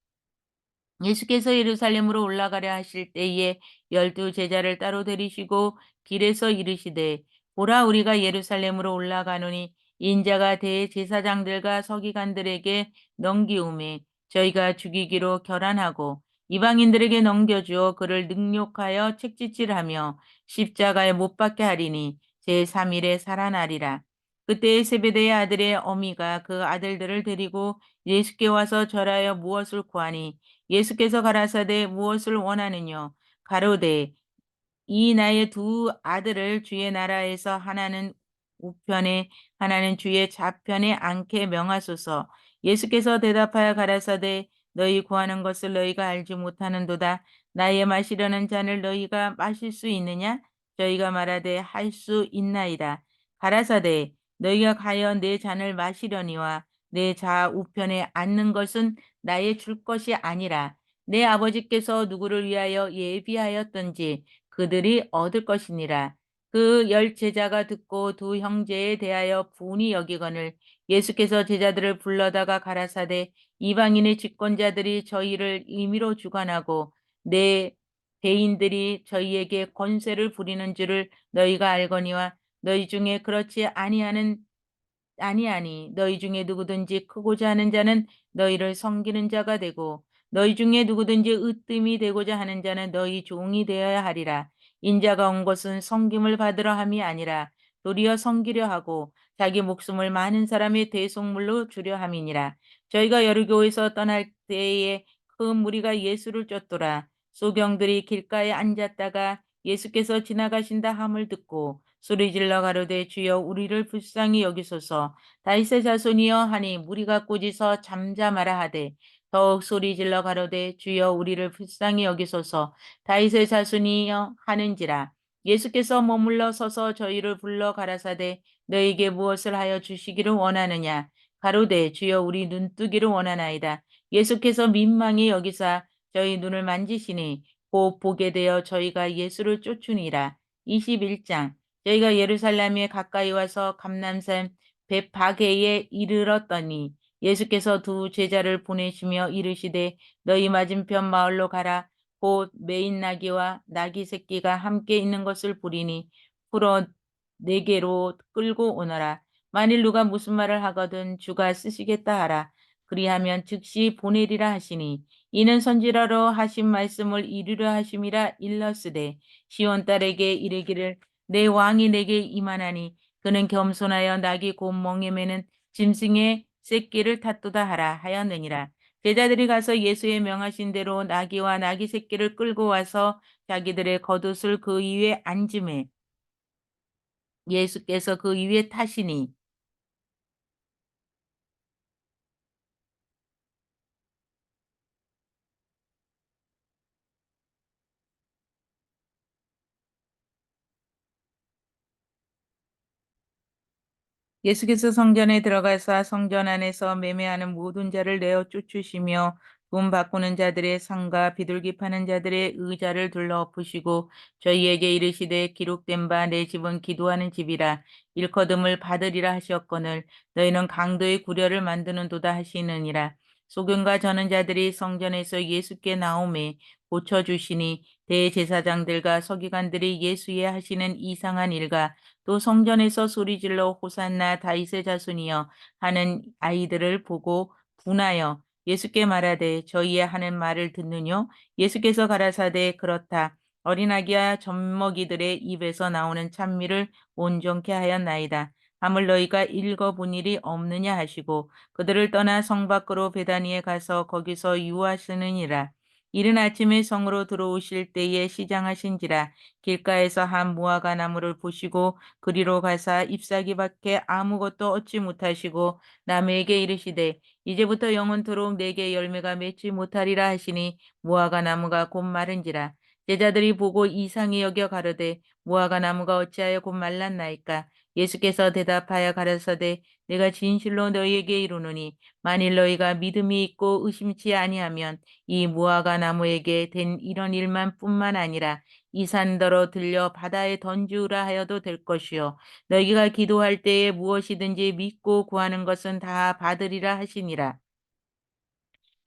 예수께서 예루살렘으로 올라가려 하실 때에 12 제자를 따로 데리시고 길에서 이르시되 보라 우리가 예루살렘으로 올라가노니 인자가 대제사장들과 서기관들에게 넘기우매 저희가 죽이기로 결안하고 이방인들에게 넘겨주어 그를 능욕하여 책짓질하며 십자가에 못 박게 하리니 제3일에 살아나리라. 그때 세베대의 아들의 어미가 그 아들들을 데리고 예수께 와서 절하여 무엇을 구하니 예수께서 가라사대 무엇을 원하느뇨? 가로되 이 나의 2 아들을 주의 나라에서 하나는 우편에 하나는 주의 좌편에 앉게 명하소서. 예수께서 대답하여 가라사대 너희 구하는 것을 너희가 알지 못하는도다. 나의 마시려는 잔을 너희가 마실 수 있느냐? 저희가 말하되 할 수 있나이다. 가라사대 너희가 가여 내 잔을 마시려니와 내 좌우편에 앉는 것은 나의 줄 것이 아니라 내 아버지께서 누구를 위하여 예비하였던지 그들이 얻을 것이니라. 그 열 제자가 듣고 두 형제에 대하여 분이 여기거늘 예수께서 제자들을 불러다가 가라사대 이방인의 집권자들이 저희를 임의로 주관하고 내 대인들이 저희에게 권세를 부리는 줄을 너희가 알거니와 너희 중에 그렇지 아니하니 너희 중에 누구든지 크고자 하는 자는 너희를 섬기는 자가 되고 너희 중에 누구든지 으뜸이 되고자 하는 자는 너희 종이 되어야 하리라. 인자가 온 것은 섬김을 받으러 함이 아니라 도리어 섬기려 하고 자기 목숨을 많은 사람의 대속물로 주려 함이니라. 저희가 여리고에서 떠날 때에 큰 무리가 예수를 쫓더라. 소경들이 길가에 앉았다가 예수께서 지나가신다 함을 듣고 소리질러 가로되 주여 우리를 불쌍히 여기소서. 다윗의 자손이여 하니 무리가 꾸짖어 잠잠하라 하되 더욱 소리질러 가로되 주여 우리를 불쌍히 여기소서. 다윗의 자손이여 하는지라. 예수께서 머물러 서서 저희를 불러 가라사대 너에게 무엇을 하여 주시기를 원하느냐. 가로되 주여 우리 눈뜨기를 원하나이다. 예수께서 민망히 여기사 저희 눈을 만지시니 곧 보게 되어 저희가 예수를 쫓으니라. 21장. 저희가 예루살렘에 가까이 와서 감람산 벳바게에 이르렀더니 예수께서 두 제자를 보내시며 이르시되 너희 맞은편 마을로 가라. 곧 매인 나귀와 나귀 새끼가 함께 있는 것을 보리니 풀어 내게로 끌고 오너라. 만일 누가 무슨 말을 하거든 주가 쓰시겠다 하라. 그리하면 즉시 보내리라 하시니 이는 선지자로 하신 말씀을 이루려 하심이라 일렀으되 시온 딸에게 이르기를 내 왕이 내게 임하나니 그는 겸손하여 나귀 곰멍에 매는 짐승의 새끼를 탓도다 하라 하였느니라. 제자들이 가서 예수의 명하신 대로 나귀와 나귀 새끼를 끌고 와서 자기들의 겉옷을 그 위에 앉음에 예수께서 그 위에 타시니 예수께서 성전에 들어가사 성전 안에서 매매하는 모든 자를 내어 쫓으시며 돈 바꾸는 자들의 상과 비둘기 파는 자들의 의자를 둘러 엎으시고 저희에게 이르시되 기록된 바 내 집은 기도하는 집이라 일거듬을 받으리라 하셨거늘 너희는 강도의 구려를 만드는도다 하시느니라. 소경과 저는 자들이 성전에서 예수께 나오매 고쳐주시니 대제사장들과 서기관들이 예수의 하시는 이상한 일과 또 성전에서 소리질러 호산나 다윗의 자손이여 하는 아이들을 보고 분하여 예수께 말하되 저희의 하는 말을 듣느뇨. 예수께서 가라사대 그렇다. 어린아기와 젖먹이들의 입에서 나오는 찬미를 온전케 하였나이다. 함을 너희가 읽어본 일이 없느냐 하시고 그들을 떠나 성 밖으로 베다니에 가서 거기서 유하시느니라. 이른 아침에 성으로 들어오실 때에 시장하신지라 길가에서 한 무화과 나무를 보시고 그리로 가사 잎사귀밖에 아무것도 얻지 못하시고 남에게 이르시되 이제부터 영원토록 내게 열매가 맺지 못하리라 하시니 무화과 나무가 곧 마른지라. 제자들이 보고 이상히 여겨 가로되 무화과 나무가 어찌하여 곧 말랐나이까. 예수께서 대답하여 가라사대 내가 진실로 너희에게 이르노니 만일 너희가 믿음이 있고 의심치 아니하면 이 무화과 나무에게 된 이런 일만 뿐만 아니라 이 산더러 들려 바다에 던지우라 하여도 될 것이요 너희가 기도할 때에 무엇이든지 믿고 구하는 것은 다 받으리라 하시니라.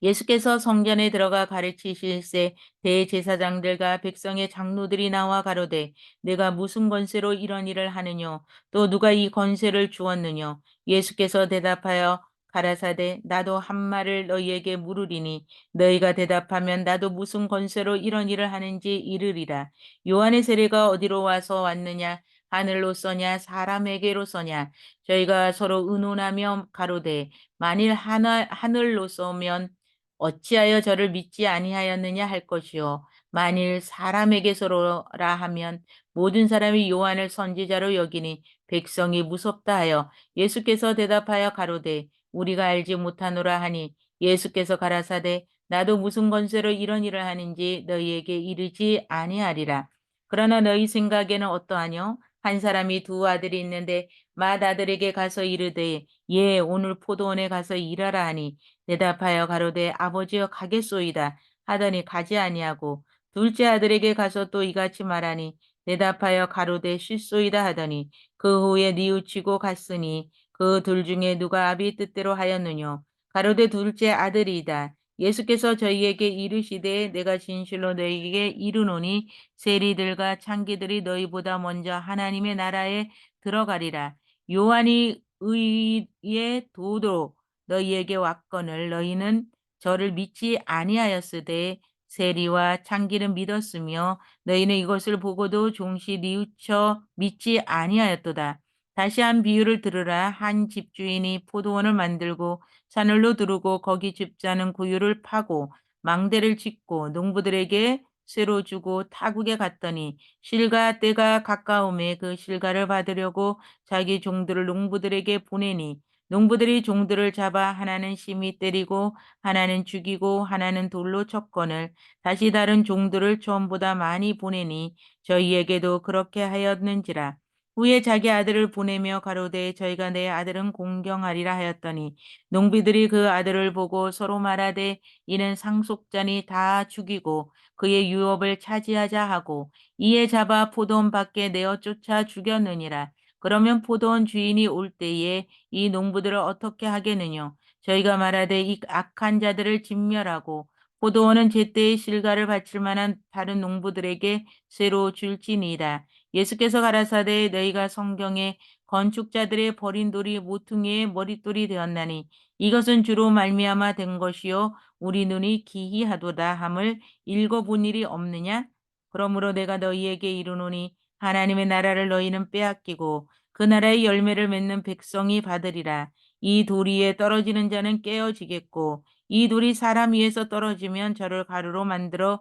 예수께서 성전에 들어가 가르치실세 대제사장들과 백성의 장로들이 나와 가로되 내가 무슨 권세로 이런 일을 하느뇨 또 누가 이 권세를 주었느뇨 예수께서 대답하여 가라사대 나도 한 말을 너희에게 물으리니 너희가 대답하면 나도 무슨 권세로 이런 일을 하는지 이르리라. 요한의 세례가 어디로 와서 왔느냐 하늘로서냐 사람에게로서냐 저희가 서로 의논하며 가로되 만일 하늘로서면 어찌하여 저를 믿지 아니하였느냐 할 것이요 만일 사람에게서라 하면 모든 사람이 요한을 선지자로 여기니 백성이 무섭다 하여 예수께서 대답하여 가로되 우리가 알지 못하노라 하니 예수께서 가라사대 나도 무슨 권세로 이런 일을 하는지 너희에게 이르지 아니하리라. 그러나 너희 생각에는 어떠하뇨? 한 사람이 두 아들이 있는데 맏아들에게 가서 이르되 예 오늘 포도원에 가서 일하라 하니 대답하여 가로되 아버지여 가겠소이다 하더니 가지 아니하고 둘째 아들에게 가서 또 이같이 말하니 대답하여 가로되 쉴소이다 하더니 그 후에 뉘우치고 갔으니 그 둘 중에 누가 아비 뜻대로 하였느뇨 가로되 둘째 아들이다. 예수께서 저희에게 이르시되 내가 진실로 너희에게 이르노니 세리들과 창기들이 너희보다 먼저 하나님의 나라에 들어가리라. 요한이 의의 도로 너희에게 왔거늘 너희는 저를 믿지 아니하였으되 세리와 창기는 믿었으며 너희는 이것을 보고도 종시 뉘우쳐 믿지 아니하였도다. 다시 한 비유를 들으라. 한 집주인이 포도원을 만들고 산을로 두르고 거기 집자는 구유를 파고 망대를 짓고 농부들에게 쇠로 주고 타국에 갔더니 실가 때가 가까움에 그 실가를 받으려고 자기 종들을 농부들에게 보내니 농부들이 종들을 잡아 하나는 심히 때리고 하나는 죽이고 하나는 돌로 쳤거늘 다시 다른 종들을 처음보다 많이 보내니 저희에게도 그렇게 하였는지라. 후에 자기 아들을 보내며 가로되 저희가 내 아들은 공경하리라 하였더니 농비들이 그 아들을 보고 서로 말하되 이는 상속자니 다 죽이고 그의 유업을 차지하자 하고 이에 잡아 포도원 밖에 내어 쫓아 죽였느니라. 그러면 포도원 주인이 올 때에 이 농부들을 어떻게 하겠느냐? 저희가 말하되 이 악한 자들을 진멸하고 포도원은 제때의 실과를 바칠 만한 다른 농부들에게 쇠로 줄지니이다. 예수께서 가라사대 너희가 성경에 건축자들의 버린 돌이 모퉁이의 머릿돌이 되었나니 이것은 주로 말미암아 된 것이요 우리 눈이 기이하도다 함을 읽어본 일이 없느냐? 그러므로 내가 너희에게 이르노니 하나님의 나라를 너희는 빼앗기고 그 나라의 열매를 맺는 백성이 받으리라. 이 돌 위에 떨어지는 자는 깨어지겠고 이 돌이 사람 위에서 떨어지면 저를 가루로 만들어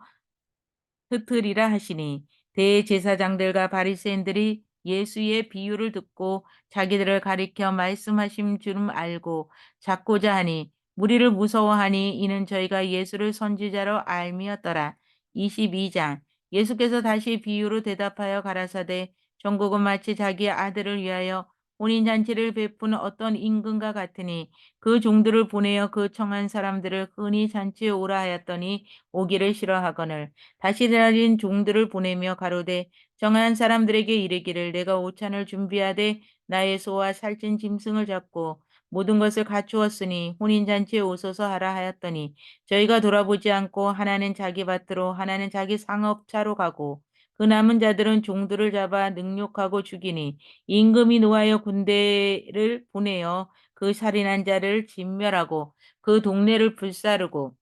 흩으리라 하시니 대제사장들과 바리새인들이 예수의 비유를 듣고 자기들을 가리켜 말씀하신 줄 알고 잡고자 하니 무리를 무서워하니 이는 저희가 예수를 선지자로 알미었더라. 22장 예수께서 다시 비유로 대답하여 가라사대 종국은 마치 자기 아들을 위하여 혼인잔치를 베푼 어떤 임금과 같으니 그 종들을 보내어 그 청한 사람들을 흔히 잔치에 오라 하였더니 오기를 싫어하거늘 다시 달린 종들을 보내며 가로되 정한 사람들에게 이르기를 내가 오찬을 준비하되 나의 소와 살찐 짐승을 잡고 모든 것을 갖추었으니 혼인잔치에 오소서 하라 하였더니 저희가 돌아보지 않고 하나는 자기 밭으로 하나는 자기 상업차로 가고 그 남은 자들은 종들을 잡아 능욕하고 죽이니 임금이 노하여 군대를 보내어 그 살인한 자를 진멸하고 그 동네를 불사르고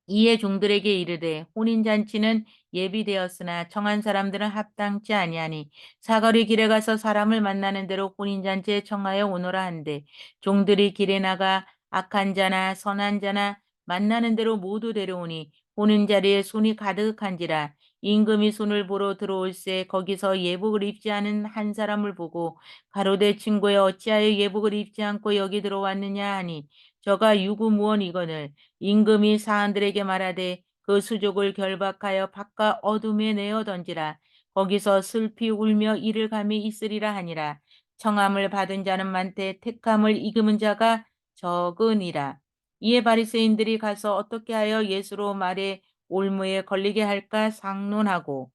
이에 종들에게 이르되 혼인잔치는 예비되었으나 청한 사람들은 합당치 아니하니 사거리 길에 가서 사람을 만나는 대로 혼인잔치에 청하여 오너라 한데 종들이 길에 나가 악한 자나 선한 자나 만나는 대로 모두 데려오니 오는 자리에 손이 가득한지라 임금이 손을 보러 들어올새 거기서 예복을 입지 않은 한 사람을 보고 가로되 친구여 어찌하여 예복을 입지 않고 여기 들어왔느냐 하니 저가 유구무원이거늘 임금이 사한들에게 말하되 그 수족을 결박하여 바깥 어둠에 내어 던지라. 거기서 슬피 울며 이를 감이 있으리라 하니라. 청함을 받은 자는 많되 택함을 이금은 자가 적으니라. 이에 바리새인들이 가서 어떻게 하여 예수로 말에 올무에 걸리게 할까 상론하고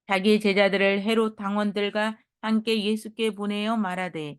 자기 제자들을 헤롯 당원들과 함께 예수께 보내어 말하되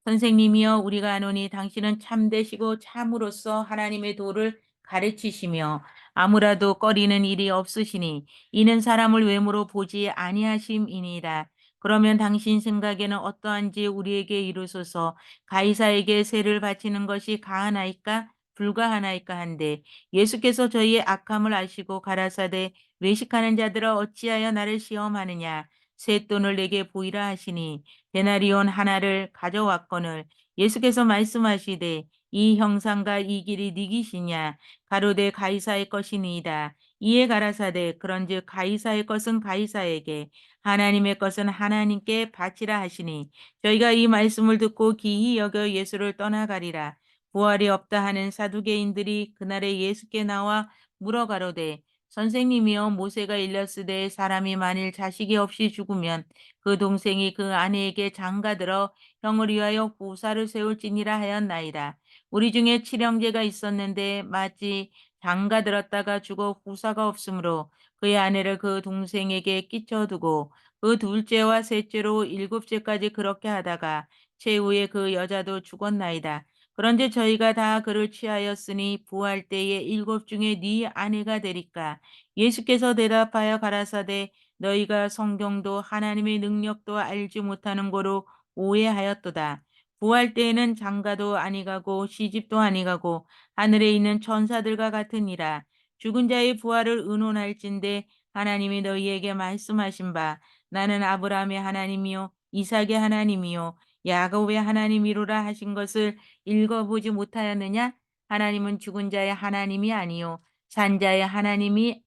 선생님이여 우리가 아노니 당신은 참되시고 참으로써 하나님의 도를 가르치시며 아무라도 꺼리는 일이 없으시니 이는 사람을 외모로 보지 아니하심이니이다. 그러면 당신 생각에는 어떠한지 우리에게 이루소서 가이사에게 세를 바치는 것이 가하나이까 불가하나이까 한데 예수께서 저희의 악함을 아시고 가라사대 외식하는 자들아 어찌하여 나를 시험하느냐 새 돈을 내게 보이라 하시니 데나리온 하나를 가져왔거늘 예수께서 말씀하시되 이 형상과 이 길이 네 것이냐 가로되 가이사의 것이니이다. 이에 가라사대 그런즉 가이사의 것은 가이사에게 하나님의 것은 하나님께 바치라 하시니 저희가 이 말씀을 듣고 기이 여겨 예수를 떠나가리라. 부활이 없다 하는 사두개인들이 그날에 예수께 나와 물어가로되 선생님이여 모세가 일렀으되 사람이 만일 자식이 없이 죽으면 그 동생이 그 아내에게 장가들어 형을 위하여 후사를 세울지니라 하였나이다. 우리 중에 칠형제가 있었는데 마치 장가들었다가 죽어 후사가 없으므로 그의 아내를 그 동생에게 끼쳐두고 그 둘째와 셋째로 일곱째까지 그렇게 하다가 최후에 그 여자도 죽었나이다. 그런데 저희가 다 그를 취하였으니 부활 때에 일곱 중에 네 아내가 되리까. 예수께서 대답하여 가라사대 너희가 성경도 하나님의 능력도 알지 못하는 거로 오해하였도다. 부활 때에는 장가도 아니가고 시집도 아니가고 하늘에 있는 천사들과 같으니라. 죽은 자의 부활을 의논할진대 하나님이 너희에게 말씀하신 바 나는 아브라함의 하나님이요 이삭의 하나님이요 야곱의 하나님이로라 하신 것을 읽어보지 못하였느냐? 하나님은 죽은 자의 하나님이 아니요 산 자의 하나님이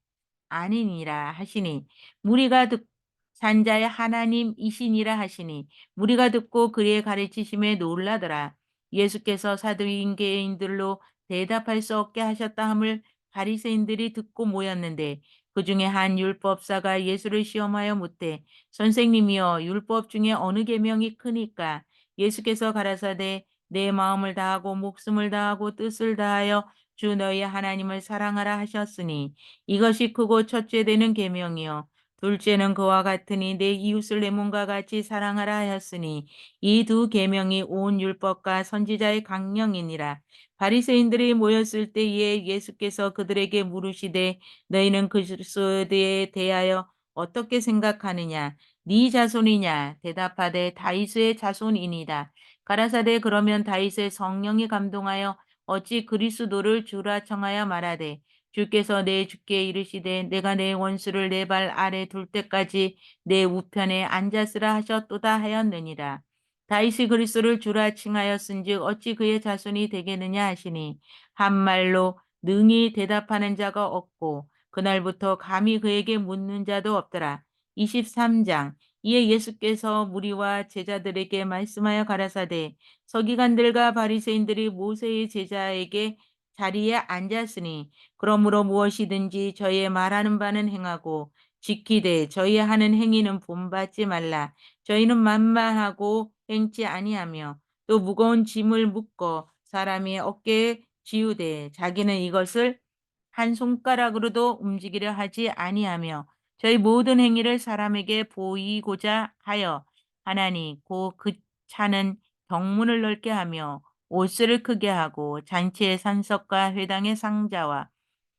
아니니라 하시니 무리가 듣 산자의 하나님이시니라 하시니 무리가 듣고 그의 가르치심에 놀라더라. 예수께서 사두개인들로 대답할 수 없게 하셨다 함을 바리새인들이 듣고 모였는데 그 중에 한 율법사가 예수를 시험하여 묻되 선생님이여 율법 중에 어느 계명이 크니까 예수께서 가라사대 내 마음을 다하고 목숨을 다하고 뜻을 다하여 주 너희 하나님을 사랑하라 하셨으니 이것이 크고 첫째 되는 계명이요 둘째는 그와 같으니 내 이웃을 내 몸과 같이 사랑하라 하였으니 이 두 계명이 온 율법과 선지자의 강령이니라. 바리새인들이 모였을 때에 예수께서 그들에게 물으시되 너희는 그리스도에 대하여 어떻게 생각하느냐 네 자손이냐 대답하되 다윗의 자손이니라. 가라사대 그러면 다윗의 성령이 감동하여 어찌 그리스도를 주라 청하여 말하되 주께서 내 주께 이르시되 내가 내 원수를 내 발 아래 둘 때까지 내 우편에 앉았으라 하셨도다 하였느니라. 다윗이 그리스도를 주라 칭하였은즉 어찌 그의 자손이 되겠느냐 하시니 한 말로 능히 대답하는 자가 없고 그날부터 감히 그에게 묻는 자도 없더라. 23장 이에 예수께서 무리와 제자들에게 말씀하여 가라사대 서기관들과 바리새인들이 모세의 제자에게 자리에 앉았으니 그러므로 무엇이든지 저희의 말하는 바는 행하고 지키되 저희 하는 행위는 본받지 말라. 저희는 만만하고 행치 아니하며 또 무거운 짐을 묶어 사람의 어깨에 지우되 자기는 이것을 한 손가락으로도 움직이려 하지 아니하며 저희 모든 행위를 사람에게 보이고자 하여 하나니 곧 그 차는 경문을 넓게 하며 옷을 크게 하고 잔치의 산석과 회당의 상자와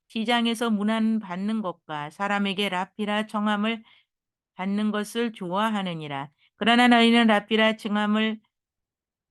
시장에서 문안 받는 것과 사람에게 라피라 청함을 받는 것을 좋아하느니라. 그러나 너희는 라피라 청함을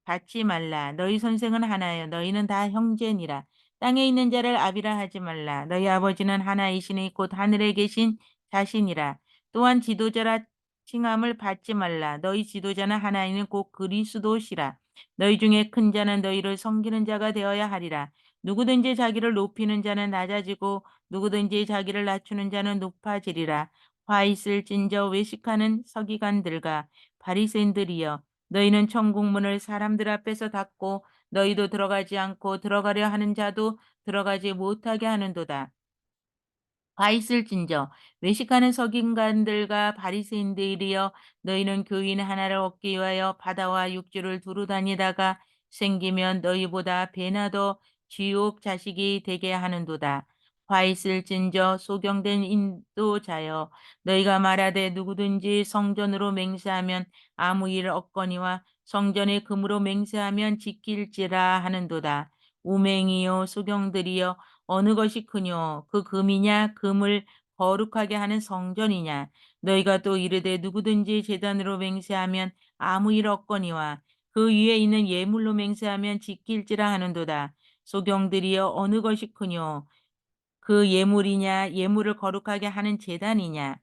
받지 말라. 너희 선생은 하나여 너희는 다 형제니라. 땅에 있는 자를 아비라 하지 말라. 너희 아버지는 하나이시니 곧 하늘에 계신 자신이라. 또한 지도자라 칭함을 받지 말라. 너희 지도자는 하나이는 곧 그리스도시라. 너희 중에 큰 자는 너희를 섬기는 자가 되어야 하리라. 누구든지 자기를 높이는 자는 낮아지고 누구든지 자기를 낮추는 자는 높아지리라. 화 있을진저 외식하는 서기관들과 바리새인들이여 너희는 천국 문을 사람들 앞에서 닫고 너희도 들어가지 않고 들어가려 하는 자도 들어가지 못하게 하는도다. 가 있을진저 외식하는 서기관들과 바리새인들이여 너희는 교인 하나를 얻기 위하여 바다와 육지를 두루 다니다가 생기면 너희보다 배나 더 지옥 자식이 되게 하는도다. 화 있을진저 소경된 인도자여 너희가 말하되 누구든지 성전으로 맹세하면 아무 일 없거니와 성전의 금으로 맹세하면 지킬지라 하는도다. 우맹이요 소경들이여 어느 것이 크뇨 그 금이냐 금을 거룩하게 하는 성전이냐 너희가 또 이르되 누구든지 제단으로 맹세하면 아무 일 없거니와 그 위에 있는 예물로 맹세하면 지킬지라 하는도다. 소경들이여 어느 것이 크뇨 그 예물이냐 예물을 거룩하게 하는 제단이냐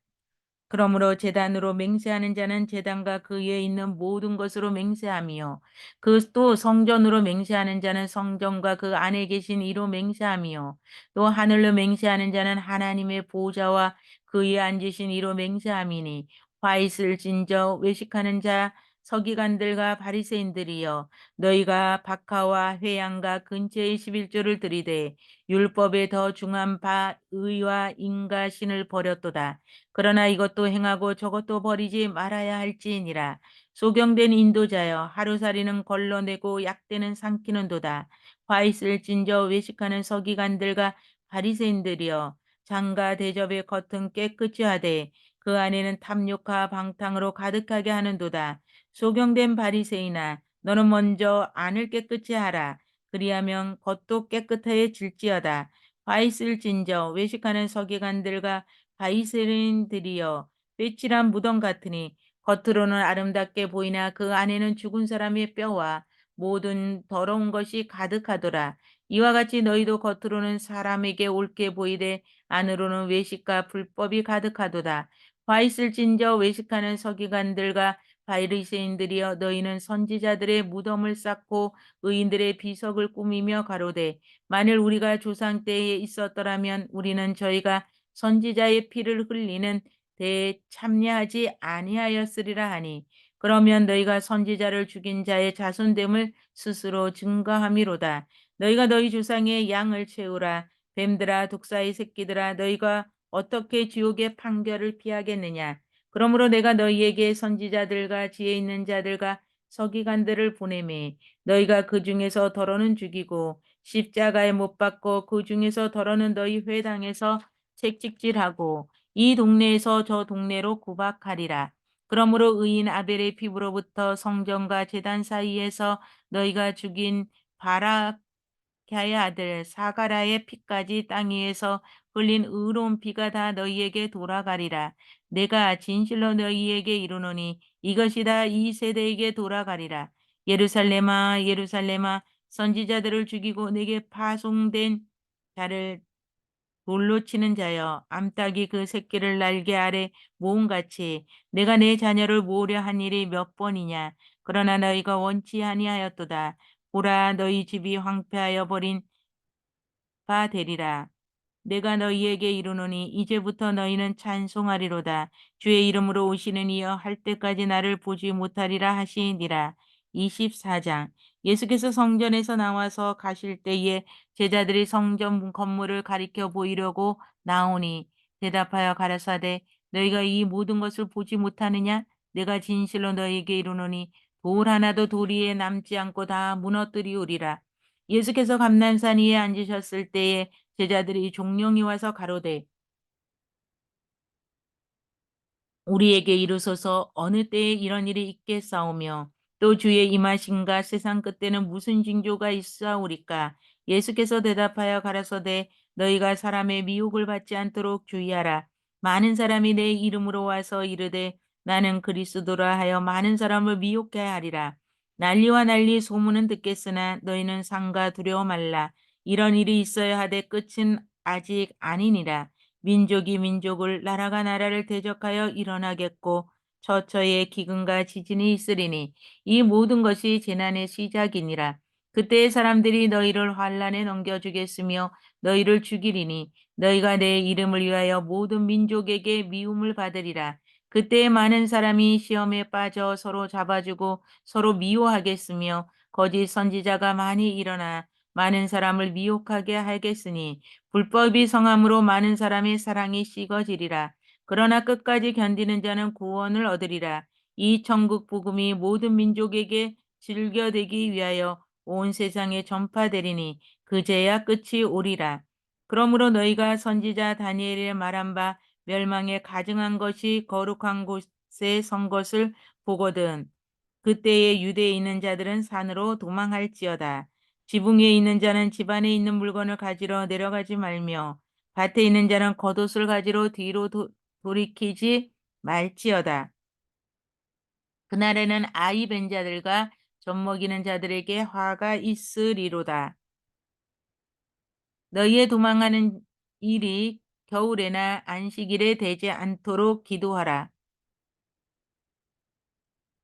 그러므로 제단으로 맹세하는 자는 제단과 그 위에 있는 모든 것으로 맹세하며 그 또 성전으로 맹세하는 자는 성전과 그 안에 계신 이로 맹세하며 또 하늘로 맹세하는 자는 하나님의 보좌와 그 위에 앉으신 이로 맹세함이니 화 있을진저 외식하는 자 서기관들과 바리새인들이여, 너희가 박하와 회양과 근처의 11조를 들이되 율법에 더 중한 바 의와 인과 신을 버렸도다. 그러나 이것도 행하고 저것도 버리지 말아야 할지니라. 소경된 인도자여, 하루살이는 걸러내고 약대는 삼키는도다. 화 있을진저 외식하는 서기관들과 바리새인들이여, 장과 대접의 겉은 깨끗이 하되 그 안에는 탐욕과 방탕으로 가득하게 하는도다. 소경된 바리새인아, 너는 먼저 안을 깨끗이 하라. 그리하면 겉도 깨끗해질지어다. 화 있을진저 외식하는 서기관들과 바리새인들이여, 빼칠한 무덤 같으니 겉으로는 아름답게 보이나 그 안에는 죽은 사람의 뼈와 모든 더러운 것이 가득하더라. 이와 같이 너희도 겉으로는 사람에게 옳게 보이되 안으로는 외식과 불법이 가득하도다. 화 있을진저 외식하는 서기관들과 바리새인들이여, 너희는 선지자들의 무덤을 쌓고 의인들의 비석을 꾸미며 가로되 만일 우리가 조상 때에 있었더라면 우리는 저희가 선지자의 피를 흘리는 데에 참여하지 아니하였으리라 하니, 그러면 너희가 선지자를 죽인 자의 자손됨을 스스로 증거함이로다. 너희가 너희 조상의 양을 채우라. 뱀들아, 독사의 새끼들아, 너희가 어떻게 지옥의 판결을 피하겠느냐. 그러므로 내가 너희에게 선지자들과 지혜 있는 자들과 서기관들을 보내매 너희가 그 중에서 더러는 죽이고 십자가에 못 박고 그 중에서 더러는 너희 회당에서 채찍질하고 이 동네에서 저 동네로 구박하리라. 그러므로 의인 아벨의 피부로부터 성전과 제단 사이에서 너희가 죽인 바라 갸의 아들 사가라의 피까지 땅 위에서 흘린 의로운 피가 다 너희에게 돌아가리라. 내가 진실로 너희에게 이르노니 이것이 다 이 세대에게 돌아가리라. 예루살렘아, 예루살렘아, 선지자들을 죽이고 내게 파송된 자를 돌로 치는 자여, 암탉이 그 새끼를 날개 아래 모음같이 내가 내 자녀를 모으려 한 일이 몇 번이냐. 그러나 너희가 원치 아니하였도다. 보라, 너희 집이 황폐하여 버린 바 되리라. 내가 너희에게 이르노니 이제부터 너희는 찬송하리로다. 주의 이름으로 오시는 이여 할 때까지 나를 보지 못하리라 하시니라. 24장. 예수께서 성전에서 나와서 가실 때에 제자들이 성전 건물을 가리켜 보이려고 나오니 대답하여 가라사대 너희가 이 모든 것을 보지 못하느냐? 내가 진실로 너희에게 이르노니 돌 하나도 돌 위에 남지 않고 다 무너뜨리우리라. 예수께서 감난산 위에 앉으셨을 때에 제자들이 종령이 와서 가로되 우리에게 이르소서 어느 때에 이런 일이 있겠사오며 또 주의 임하신가 세상 끝때는 무슨 징조가 있사오리까. 예수께서 대답하여 가라사대 너희가 사람의 미혹을 받지 않도록 주의하라. 많은 사람이 내 이름으로 와서 이르되 나는 그리스도라 하여 많은 사람을 미혹해 하리라. 난리와 난리 소문은 듣겠으나 너희는 상가 두려워 말라. 이런 일이 있어야 하되 끝은 아직 아니니라. 민족이 민족을 나라가 나라를 대적하여 일어나겠고 처처에 기근과 지진이 있으리니 이 모든 것이 재난의 시작이니라. 그때의 사람들이 너희를 환란에 넘겨주겠으며 너희를 죽이리니 너희가 내 이름을 위하여 모든 민족에게 미움을 받으리라. 그때에 많은 사람이 시험에 빠져 서로 잡아주고 서로 미워하겠으며 거짓 선지자가 많이 일어나 많은 사람을 미혹하게 하겠으니 불법이 성함으로 많은 사람의 사랑이 식어지리라. 그러나 끝까지 견디는 자는 구원을 얻으리라. 이 천국 복음이 모든 민족에게 즐겨되기 위하여 온 세상에 전파되리니 그제야 끝이 오리라. 그러므로 너희가 선지자 다니엘의 말한 바 멸망에 가증한 것이 거룩한 곳에 선 것을 보거든. 그때에 유대에 있는 자들은 산으로 도망할지어다. 지붕 위에 있는 자는 집 안에 있는 물건을 가지러 내려가지 말며 밭에 있는 자는 겉옷을 가지러 뒤로 돌이키지 말지어다. 그날에는 아이 뵌 자들과 젖 먹이는 자들에게 화가 있으리로다. 너희의 도망하는 일이 겨울에나 안식일에 되지 않도록 기도하라.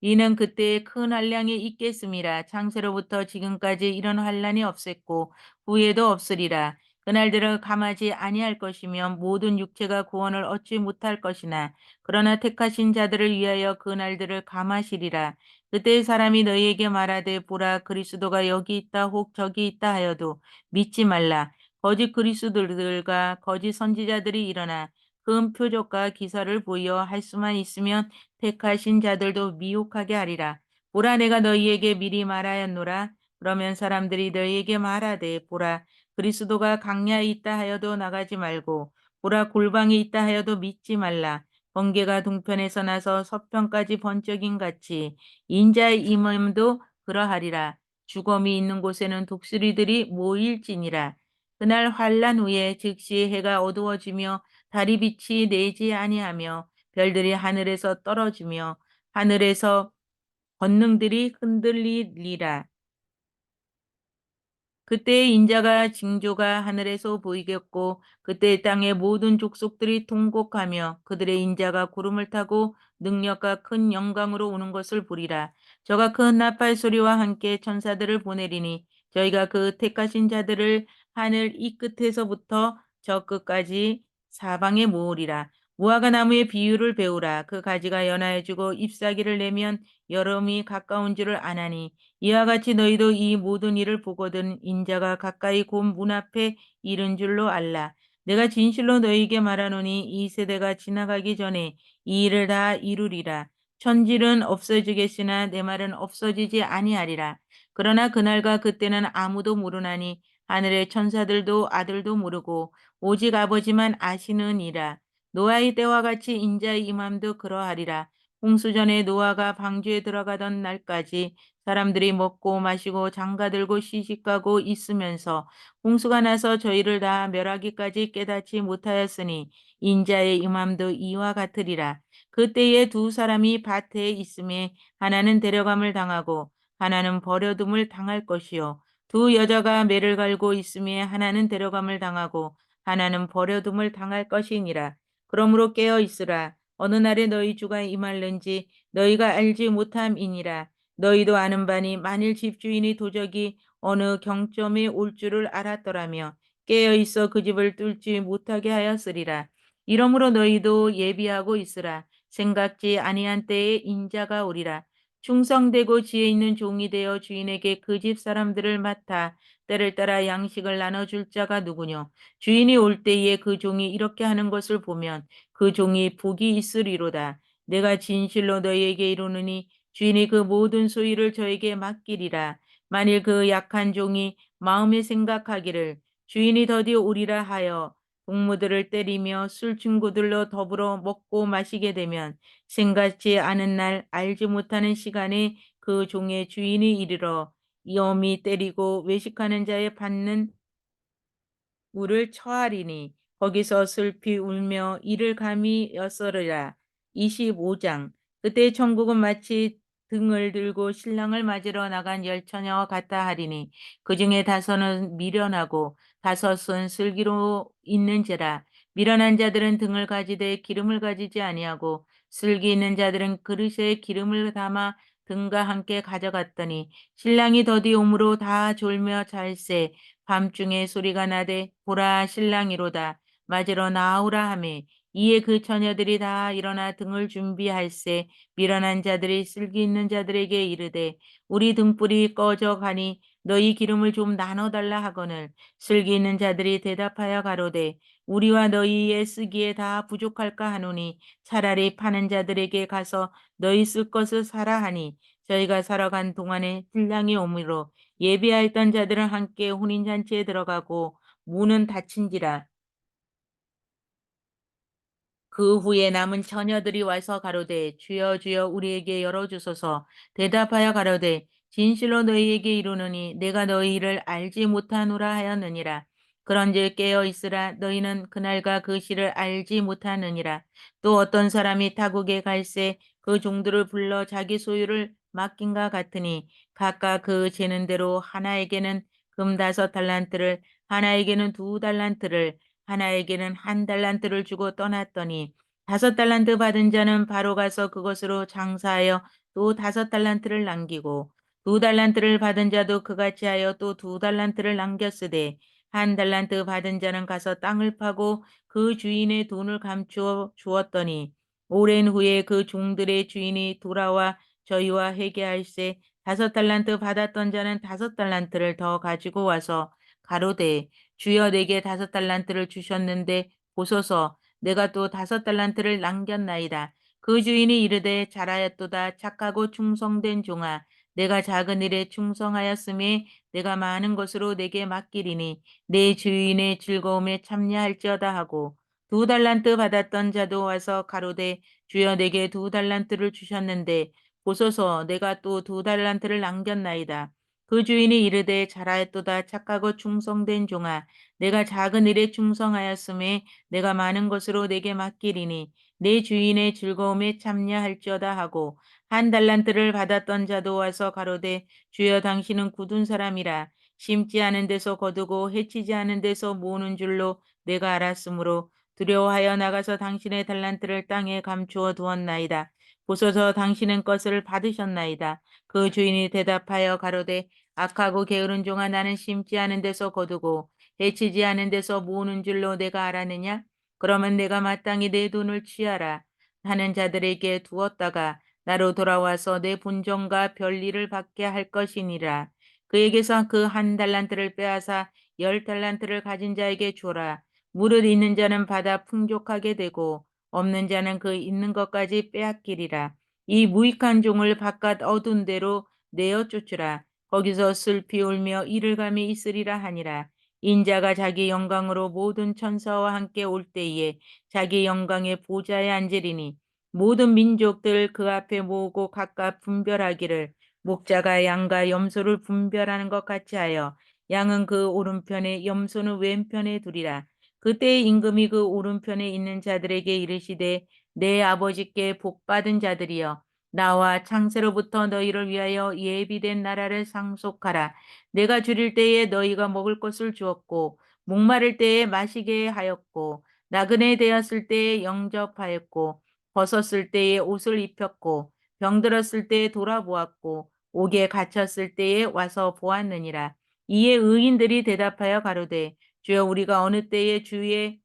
이는 그때에 큰 환란이 있겠음이라. 창세로부터 지금까지 이런 환란이 없었고 후에도 없으리라. 그날들을 감하지 아니할 것이며 모든 육체가 구원을 얻지 못할 것이나 그러나 택하신 자들을 위하여 그날들을 감하시리라. 그때 사람이 너희에게 말하되 보라 그리스도가 여기 있다 혹 저기 있다 하여도 믿지 말라. 거짓 그리스도들과 거짓 선지자들이 일어나 큰 표적과 기사를 보여 할 수만 있으면 택하신 자들도 미혹하게 하리라. 보라 내가 너희에게 미리 말하였노라. 그러면 사람들이 너희에게 말하되 보라 그리스도가 강야에 있다 하여도 나가지 말고 보라 골방에 있다 하여도 믿지 말라. 번개가 동편에서 나서 서편까지 번쩍인 같이 인자의 임함도 그러하리라. 죽음이 있는 곳에는 독수리들이 모일지니라. 그날 환란 후에 즉시 해가 어두워지며 달이 빛이 내지 아니하며 별들이 하늘에서 떨어지며 하늘에서 권능들이 흔들리리라. 그때 인자가 징조가 하늘에서 보이겠고 그때 땅의 모든 족속들이 통곡하며 그들의 인자가 구름을 타고 능력과 큰 영광으로 오는 것을 보리라. 저가 큰 나팔 소리와 함께 천사들을 보내리니 저희가 그 택하신 자들을 하늘 이 끝에서부터 저 끝까지 사방에 모으리라. 무화과 나무의 비유를 배우라. 그 가지가 연하여지고 잎사귀를 내면 여름이 가까운 줄을 아나니 이와 같이 너희도 이 모든 일을 보거든 인자가 가까이 곧 문 앞에 이른 줄로 알라. 내가 진실로 너희에게 말하노니 이 세대가 지나가기 전에 이 일을 다 이루리라. 천질은 없어지겠으나 내 말은 없어지지 아니하리라. 그러나 그날과 그때는 아무도 모르나니 하늘의 천사들도 아들도 모르고 오직 아버지만 아시느니라. 노아의 때와 같이 인자의 임함도 그러하리라. 홍수 전에 노아가 방주에 들어가던 날까지 사람들이 먹고 마시고 장가들고 시집가고 있으면서 홍수가 나서 저희를 다 멸하기까지 깨닫지 못하였으니 인자의 임함도 이와 같으리라. 그때에 두 사람이 밭에 있음에 하나는 데려감을 당하고 하나는 버려둠을 당할 것이요. 두 여자가 매를 갈고 있음에 하나는 데려감을 당하고 하나는 버려둠을 당할 것이니라. 그러므로 깨어 있으라. 어느 날에 너희 주가 임할는지 너희가 알지 못함이니라. 너희도 아는 바니 만일 집주인이 도적이 어느 경점에 올 줄을 알았더라며 깨어 있어 그 집을 뚫지 못하게 하였으리라. 이러므로 너희도 예비하고 있으라. 생각지 아니한 때에 인자가 오리라. 충성되고 지혜 있는 종이 되어 주인에게 그 집 사람들을 맡아 때를 따라 양식을 나눠줄 자가 누구뇨. 주인이 올 때에 그 종이 이렇게 하는 것을 보면 그 종이 복이 있으리로다. 내가 진실로 너희에게 이르노니 주인이 그 모든 소유를 저에게 맡기리라. 만일 그 약한 종이 마음에 생각하기를 주인이 더디 오리라 하여 동무들을 때리며 술 친구들로 더불어 먹고 마시게 되면 생각지 않은 날 알지 못하는 시간에 그 종의 주인이 이르러 엄히 때리고 외식하는 자에 받는 물을 처하리니 거기서 슬피 울며 이를 감히 엿서리라. 25장. 그때 천국은 마치 등을 들고 신랑을 맞으러 나간 열처녀와 같다 하리니 그 중에 다섯은 미련하고 다섯은 슬기로 있는지라. 미련한 자들은 등을 가지되 기름을 가지지 아니하고 슬기 있는 자들은 그릇에 기름을 담아 등과 함께 가져갔더니 신랑이 더디 오므로 다 졸며 잘세 밤중에 소리가 나되 보라 신랑이로다 맞으러 나오라 하매 이에 그 처녀들이 다 일어나 등을 준비할세 미련한 자들이 슬기 있는 자들에게 이르되 우리 등불이 꺼져 가니 너희 기름을 좀 나눠달라 하거늘 슬기 있는 자들이 대답하여 가로되 우리와 너희의 쓰기에 다 부족할까 하노니 차라리 파는 자들에게 가서 너희 쓸 것을 사라 하니 저희가 살아간 동안에 신랑이 오므로 예비하였던 자들은 함께 혼인잔치에 들어가고 문은 닫힌지라. 그 후에 남은 처녀들이 와서 가로되 주여 주여 우리에게 열어주소서 대답하여 가로되 진실로 너희에게 이르노니 내가 너희를 알지 못하노라 하였느니라. 그런즉 깨어 있으라 너희는 그날과 그 시를 알지 못하느니라. 또 어떤 사람이 타국에 갈새 그 종들을 불러 자기 소유를 맡긴가 같으니 각각 그 재는 대로 하나에게는 금 5달란트를 하나에게는 2달란트를 하나에게는 1달란트를 주고 떠났더니 5달란트 받은 자는 바로 가서 그것으로 장사하여 또 5달란트를 남기고 2달란트를 받은 자도 그같이 하여 또 2달란트를 남겼으되 한 달란트 받은 자는 가서 땅을 파고 그 주인의 돈을 감추어 주었더니 오랜 후에 그 종들의 주인이 돌아와 저희와 회개할세 5달란트 받았던 자는 5달란트를 더 가지고 와서 가로되 주여 내게 5달란트를 주셨는데 보소서 내가 또 5달란트를 남겼나이다. 그 주인이 이르되 잘하였도다 착하고 충성된 종아 내가 작은 일에 충성하였음에 내가 많은 것으로 내게 맡기리니 내 주인의 즐거움에 참여할지어다 하고 2달란트 받았던 자도 와서 가로되 주여 내게 2달란트를 주셨는데 보소서 내가 또 2달란트를 남겼나이다. 그 주인이 이르되 잘하였도다 착하고 충성된 종아 내가 작은 일에 충성하였음에 내가 많은 것으로 내게 맡기리니 내 주인의 즐거움에 참여할지어다 하고 1달란트를 받았던 자도 와서 가로되 주여 당신은 굳은 사람이라 심지 않은 데서 거두고 해치지 않은 데서 모으는 줄로 내가 알았으므로 두려워하여 나가서 당신의 달란트를 땅에 감추어 두었나이다. 보소서 당신은 것을 받으셨나이다. 그 주인이 대답하여 가로되 악하고 게으른 종아 나는 심지 않은 데서 거두고 해치지 않은 데서 모으는 줄로 내가 알았느냐? 그러면 내가 마땅히 내 돈을 취하라 하는 자들에게 두었다가 나로 돌아와서 내 본전과 별일을 받게 할 것이니라. 그에게서 그 1달란트를 빼앗아 10달란트를 가진 자에게 주라. 무릇 있는 자는 받아 풍족하게 되고 없는 자는 그 있는 것까지 빼앗기리라. 이 무익한 종을 바깥 어두운 데로 내어 쫓으라. 거기서 슬피 울며 이를감이 있으리라 하니라. 인자가 자기 영광으로 모든 천사와 함께 올 때에 자기 영광의 보좌에 앉으리니 모든 민족들 그 앞에 모으고 각각 분별하기를 목자가 양과 염소를 분별하는 것 같이 하여 양은 그 오른편에 염소는 왼편에 두리라. 그때 임금이 그 오른편에 있는 자들에게 이르시되 내 아버지께 복받은 자들이여 나와 창세로부터 너희를 위하여 예비된 나라를 상속하라. 내가 줄일 때에 너희가 먹을 것을 주었고 목마를 때에 마시게 하였고 나그네 되었을 때에 영접하였고 벗었을 때에 옷을 입혔고 병들었을 때에 돌아보았고 옥에 갇혔을 때에 와서 보았느니라. 이에 의인들이 대답하여 가로되 주여 우리가 어느 때에 주의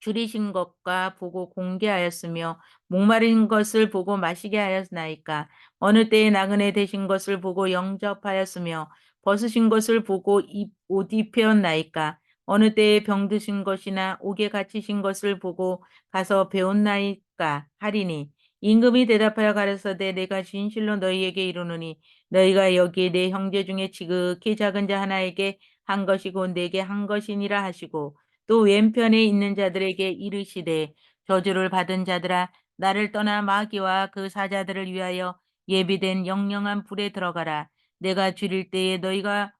줄이신 것과 보고 공개하였으며 목마른 것을 보고 마시게 하였나이까 어느 때에 나그네 되신 것을 보고 영접하였으며 벗으신 것을 보고 옷 입혔나이까 어느 때에 병드신 것이나 옥에 갇히신 것을 보고 가서 배웠나이까 하리니 임금이 대답하여 가라사대 내가 진실로 너희에게 이르노니 너희가 여기 내 형제 중에 지극히 작은 자 하나에게 한 것이고 내게 한 것이니라 하시고 또 왼편에 있는 자들에게 이르시되 저주를 받은 자들아 나를 떠나 마귀와 그 사자들을 위하여 예비된 영영한 불에 들어가라. 내가 줄일 때에 너희가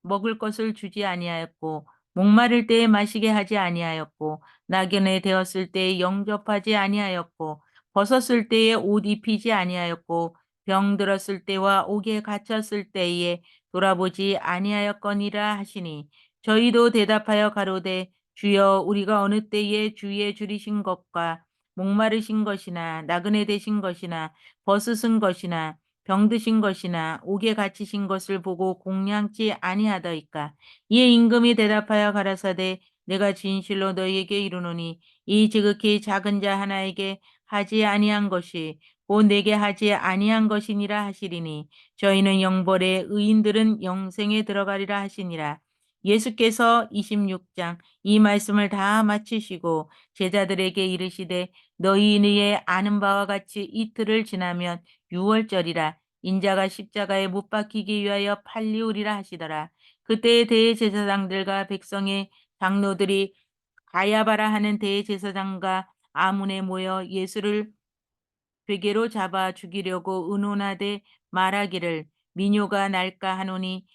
먹을 것을 주지 아니하였고 목마를 때에 마시게 하지 아니하였고 나그네 되었을 때에 영접하지 아니하였고 벗었을 때에 옷 입히지 아니하였고 병들었을 때와 옥에 갇혔을 때에 돌아보지 아니하였거니라 하시니 저희도 대답하여 가로되 주여 우리가 어느 때에 주의 줄이신 것과 목마르신 것이나 나그네 되신 것이나 벗으신 것이나 병드신 것이나 옥에 갇히신 것을 보고 공양치 아니하더이까. 이에 임금이 대답하여 가라사대 내가 진실로 너희에게 이르노니 이 지극히 작은 자 하나에게 하지 아니한 것이 곧 내게 하지 아니한 것이니라 하시리니 저희는 영벌에 의인들은 영생에 들어가리라 하시니라. 예수께서 26장 이 말씀을 다 마치시고 제자들에게 이르시되 너희의 아는 바와 같이 이틀을 지나면 유월절이라 인자가 십자가에 못 박히기 위하여 팔리우리라 하시더라. 그때 대제사장들과 백성의 장로들이 가야바라 하는 대제사장과 아문에 모여 예수를 괴계로 잡아 죽이려고 의논하되 말하기를 민요가 날까 하노니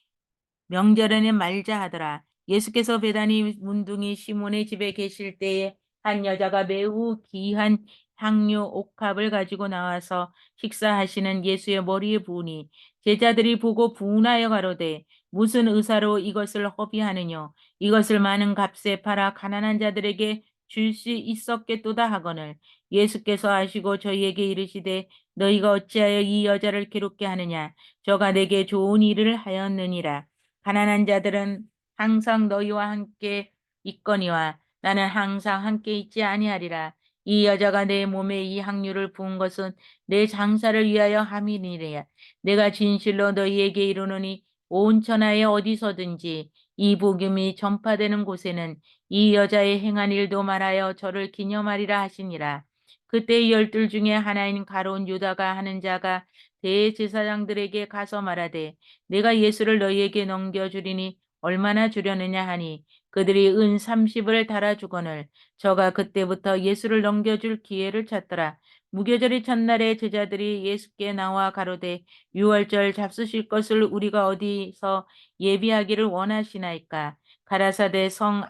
명절에는 말자 하더라. 예수께서 베다니 문둥이 시몬의 집에 계실 때에 한 여자가 매우 귀한 향료 옥합을 가지고 나와서 식사하시는 예수의 머리에 부으니 제자들이 보고 분하여 가로되 무슨 의사로 이것을 허비하느냐 이것을 많은 값에 팔아 가난한 자들에게 줄 수 있었겠도다 하거늘 예수께서 아시고 저희에게 이르시되 너희가 어찌하여 이 여자를 괴롭게 하느냐 저가 내게 좋은 일을 하였느니라 가난한 자들은 항상 너희와 함께 있거니와 나는 항상 함께 있지 아니하리라. 이 여자가 내 몸에 이 향유를 부은 것은 내 장사를 위하여 함이니라. 내가 진실로 너희에게 이르노니 온 천하에 어디서든지 이 복음이 전파되는 곳에는 이 여자의 행한 일도 말하여 저를 기념하리라 하시니라. 그때 열둘 중에 하나인 가룟 유다가 하는 자가 대제사장들에게 가서 말하되 내가 예수를 너희에게 넘겨주리니 얼마나 주려느냐 하니 그들이 은 30을 달아주거늘 저가 그때부터 예수를 넘겨줄 기회를 찾더라. 무교절의 첫날에 제자들이 예수께 나와 가로되 유월절 잡수실 것을 우리가 어디서 예비하기를 원하시나이까. 가라사대 성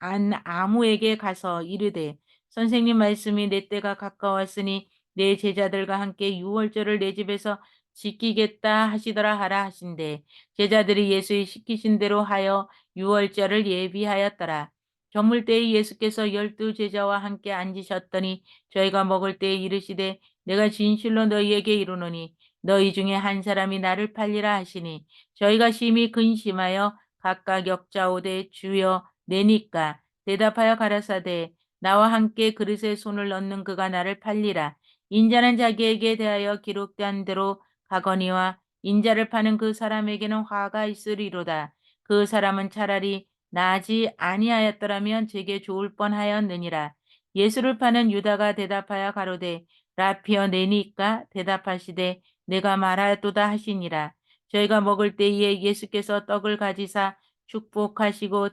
안 아무에게 가서 이르되 선생님 말씀이 내 때가 가까웠으니 내 제자들과 함께 유월절을 내 집에서 지키겠다 하시더라 하라 하신대 제자들이 예수의 시키신 대로 하여 유월절을 예비하였더라. 저물 때에 예수께서 12제자와 함께 앉으셨더니 저희가 먹을 때에 이르시되 내가 진실로 너희에게 이르노니 너희 중에 한 사람이 나를 팔리라 하시니 저희가 심히 근심하여 각각 역자오되 주여 내니까 대답하여 가라사대 나와 함께 그릇에 손을 넣는 그가 나를 팔리라. 인자는 자기에게 대하여 기록된 대로 가거니와 인자를 파는 그 사람에게는 화가 있으리로다. 그 사람은 차라리 나지 아니하였더라면 제게 좋을 뻔하였느니라. 예수를 파는 유다가 대답하여 가로되 라피어 내니까 대답하시되 내가 말하였도다 하시니라. 저희가 먹을 때에 예수께서 떡을 가지사 축복하시고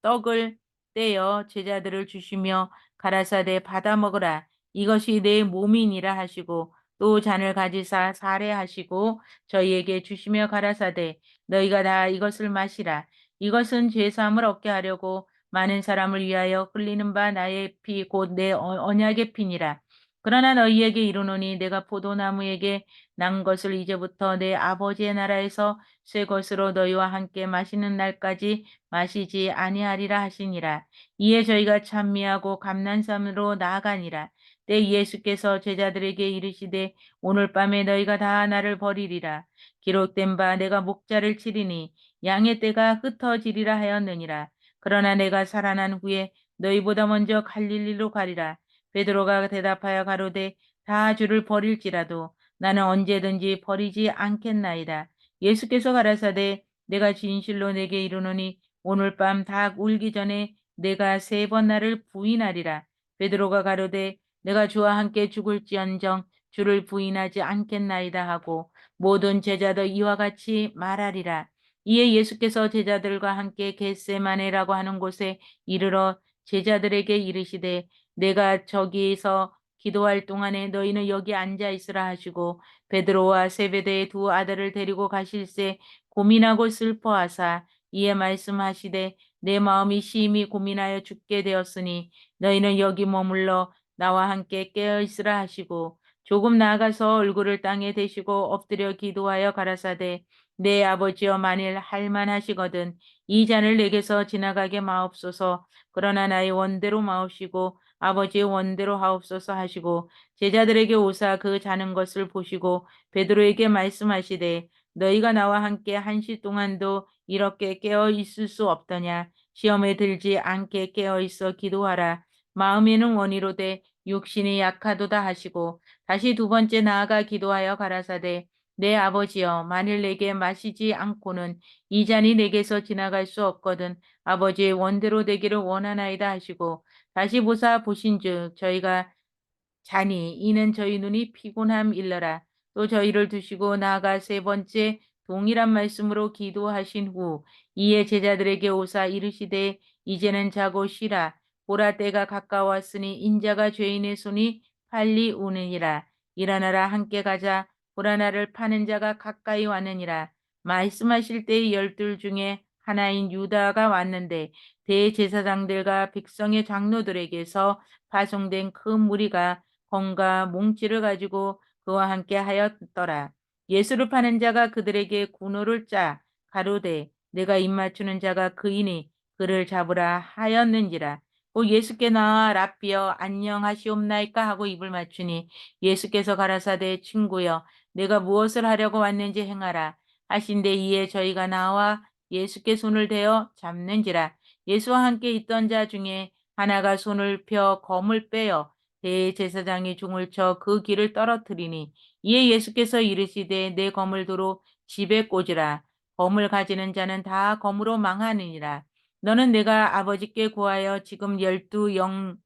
떡을 떼어 제자들을 주시며 가라사대 받아 먹으라. 이것이 내 몸이니라 하시고 또 잔을 가지사 사례하시고 저희에게 주시며 가라사대 너희가 다 이것을 마시라. 이것은 죄사함을 얻게 하려고 많은 사람을 위하여 흘리는 바 나의 피 곧 내 언약의 피니라. 그러나 너희에게 이르노니 내가 포도나무에게 난 것을 이제부터 내 아버지의 나라에서 새 것으로 너희와 함께 마시는 날까지 마시지 아니하리라 하시니라. 이에 저희가 찬미하고 감난삼으로 나아가니라. 때 예수께서 제자들에게 이르시되 오늘 밤에 너희가 다 나를 버리리라. 기록된 바 내가 목자를 치리니 양의 떼가 흩어지리라 하였느니라. 그러나 내가 살아난 후에 너희보다 먼저 갈릴리로 가리라. 베드로가 대답하여 가로되 다 주를 버릴지라도 나는 언제든지 버리지 않겠나이다. 예수께서 가라사대 내가 진실로 내게 이르노니 오늘 밤 닭 울기 전에 내가 3번 나를 부인하리라. 베드로가 가로되 내가 주와 함께 죽을지언정 주를 부인하지 않겠나이다 하고 모든 제자도 이와 같이 말하리라. 이에 예수께서 제자들과 함께 겟세마네라고 하는 곳에 이르러 제자들에게 이르시되 내가 저기에서 기도할 동안에 너희는 여기 앉아 있으라 하시고 베드로와 세베대의 두 아들을 데리고 가실새 고민하고 슬퍼하사 이에 말씀하시되 내 마음이 심히 고민하여 죽게 되었으니 너희는 여기 머물러 나와 함께 깨어 있으라 하시고 조금 나아가서 얼굴을 땅에 대시고 엎드려 기도하여 가라사대 내 아버지여 만일 할만하시거든 이 잔을 내게서 지나가게 마옵소서 그러나 나의 원대로 마옵시고 아버지의 원대로 하옵소서 하시고 제자들에게 오사 그 자는 것을 보시고 베드로에게 말씀하시되 너희가 나와 함께 1시 동안도 이렇게 깨어 있을 수 없더냐 시험에 들지 않게 깨어 있어 기도하라 마음에는 원이로되 육신이 약하도다 하시고 다시 두 번째 나아가 기도하여 가라사대 내 아버지여 만일 내게 마시지 않고는 이 잔이 내게서 지나갈 수 없거든 아버지의 원대로 되기를 원하나이다 하시고 다시 보사 보신즉 저희가 자니 이는 저희 눈이 피곤함 일러라. 또 저희를 두시고 나아가 3번째 동일한 말씀으로 기도하신 후 이에 제자들에게 오사 이르시되 이제는 자고 쉬라. 보라 때가 가까웠으니 인자가 죄인의 손이 빨리 오느니라. 일어나라 함께 가자. 보라 나를 파는 자가 가까이 왔느니라. 말씀하실 때 12 중에 하나인 유다가 왔는데 대제사장들과 백성의 장로들에게서 파송된 큰 무리가 검과 몽치를 가지고 그와 함께 하였더라. 예수를 파는 자가 그들에게 군호를 짜 가로되 내가 입맞추는 자가 그이니 그를 잡으라 하였는지라. 곧 예수께 나와 라삐어 안녕하시옵나이까 하고 입을 맞추니 예수께서 가라사대 친구여 내가 무엇을 하려고 왔는지 행하라 하신데 이에 저희가 나와 예수께 손을 대어 잡는지라. 예수와 함께 있던 자 중에 하나가 손을 펴 검을 빼어 대제사장이 중을 쳐 그 길을 떨어뜨리니 이에 예수께서 이르시되 내 검을 도로 집에 꽂으라. 검을 가지는 자는 다 검으로 망하느니라. 너는 내가 아버지께 구하여 지금 12영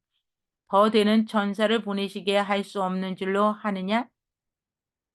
더 되는 천사를 보내시게 할 수 없는 줄로 하느냐?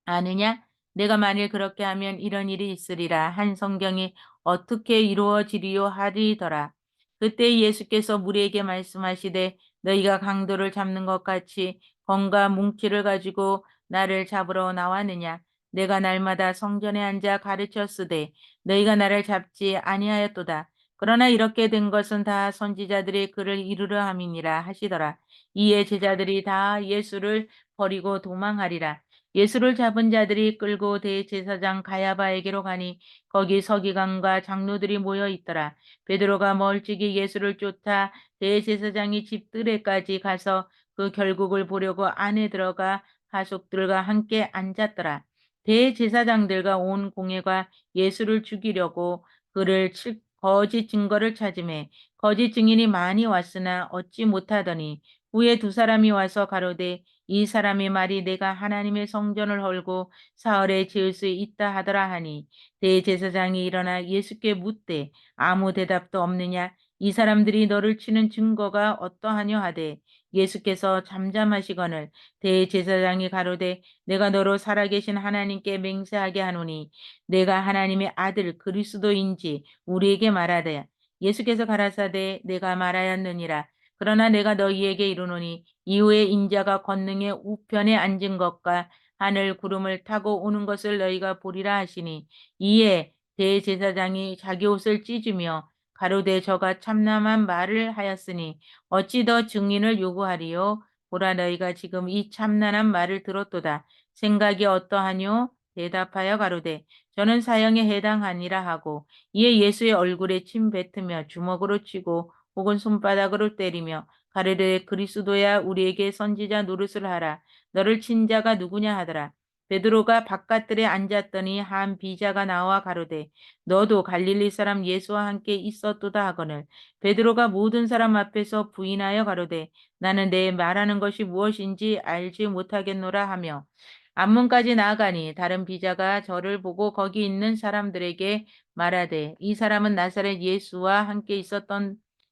아느냐? 내가 만일 그렇게 하면 이런 일이 있으리라 한 성경이 어떻게 이루어지리요 하리더라. 그때 예수께서 무리에게 말씀하시되 너희가 강도를 잡는 것 같이 검과 뭉치를 가지고 나를 잡으러 나왔느냐? 내가 날마다 성전에 앉아 가르쳤으되 너희가 나를 잡지 아니하였도다. 그러나 이렇게 된 것은 다 선지자들의 글을 이루려 함이니라 하시더라. 이에 제자들이 다 예수를 버리고 도망하리라. 예수를 잡은 자들이 끌고 대제사장 가야바에게로 가니 거기 서기관과 장로들이 모여 있더라. 베드로가 멀찍이 예수를 쫓아 대제사장이 집 뜰에까지 가서 그 결국을 보려고 안에 들어가 가족들과 함께 앉았더라. 대제사장들과 온 공회가 예수를 죽이려고 그를 칠 거짓 증거를 찾으매 거짓 증인이 많이 왔으나 얻지 못하더니 후에 두 사람이 와서 가로되 이 사람의 말이 내가 하나님의 성전을 헐고 사흘에 지을 수 있다 하더라 하니 대제사장이 일어나 예수께 묻되 아무 대답도 없느냐 이 사람들이 너를 치는 증거가 어떠하냐 하되 예수께서 잠잠하시거늘 대제사장이 가로되 내가 너로 살아계신 하나님께 맹세하게 하노니 내가 하나님의 아들 그리스도인지 우리에게 말하되 예수께서 가라사대 내가 말하였느니라 그러나 내가 너희에게 이르노니 이후에 인자가 권능의 우편에 앉은 것과 하늘 구름을 타고 오는 것을 너희가 보리라 하시니 이에 대제사장이 자기 옷을 찢으며 가로되 저가 참남한 말을 하였으니 어찌 더 증인을 요구하리요 보라 너희가 지금 이 참난한 말을 들었도다 생각이 어떠하뇨 대답하여 가로되 저는 사형에 해당하니라 하고 이에 예수의 얼굴에 침 뱉으며 주먹으로 치고 혹은 손바닥으로 때리며 가르르 그리스도야 우리에게 선지자 노릇을 하라. 너를 친 자가 누구냐 하더라. 베드로가 바깥들에 앉았더니 한 비자가 나와 가로되 너도 갈릴리 사람 예수와 함께 있었도다 하거늘 베드로가 모든 사람 앞에서 부인하여 가로되 나는 내 말하는 것이 무엇인지 알지 못하겠노라 하며 앞문까지 나아가니 다른 비자가 저를 보고 거기 있는 사람들에게 말하되 이 사람은 나사렛 예수와 함께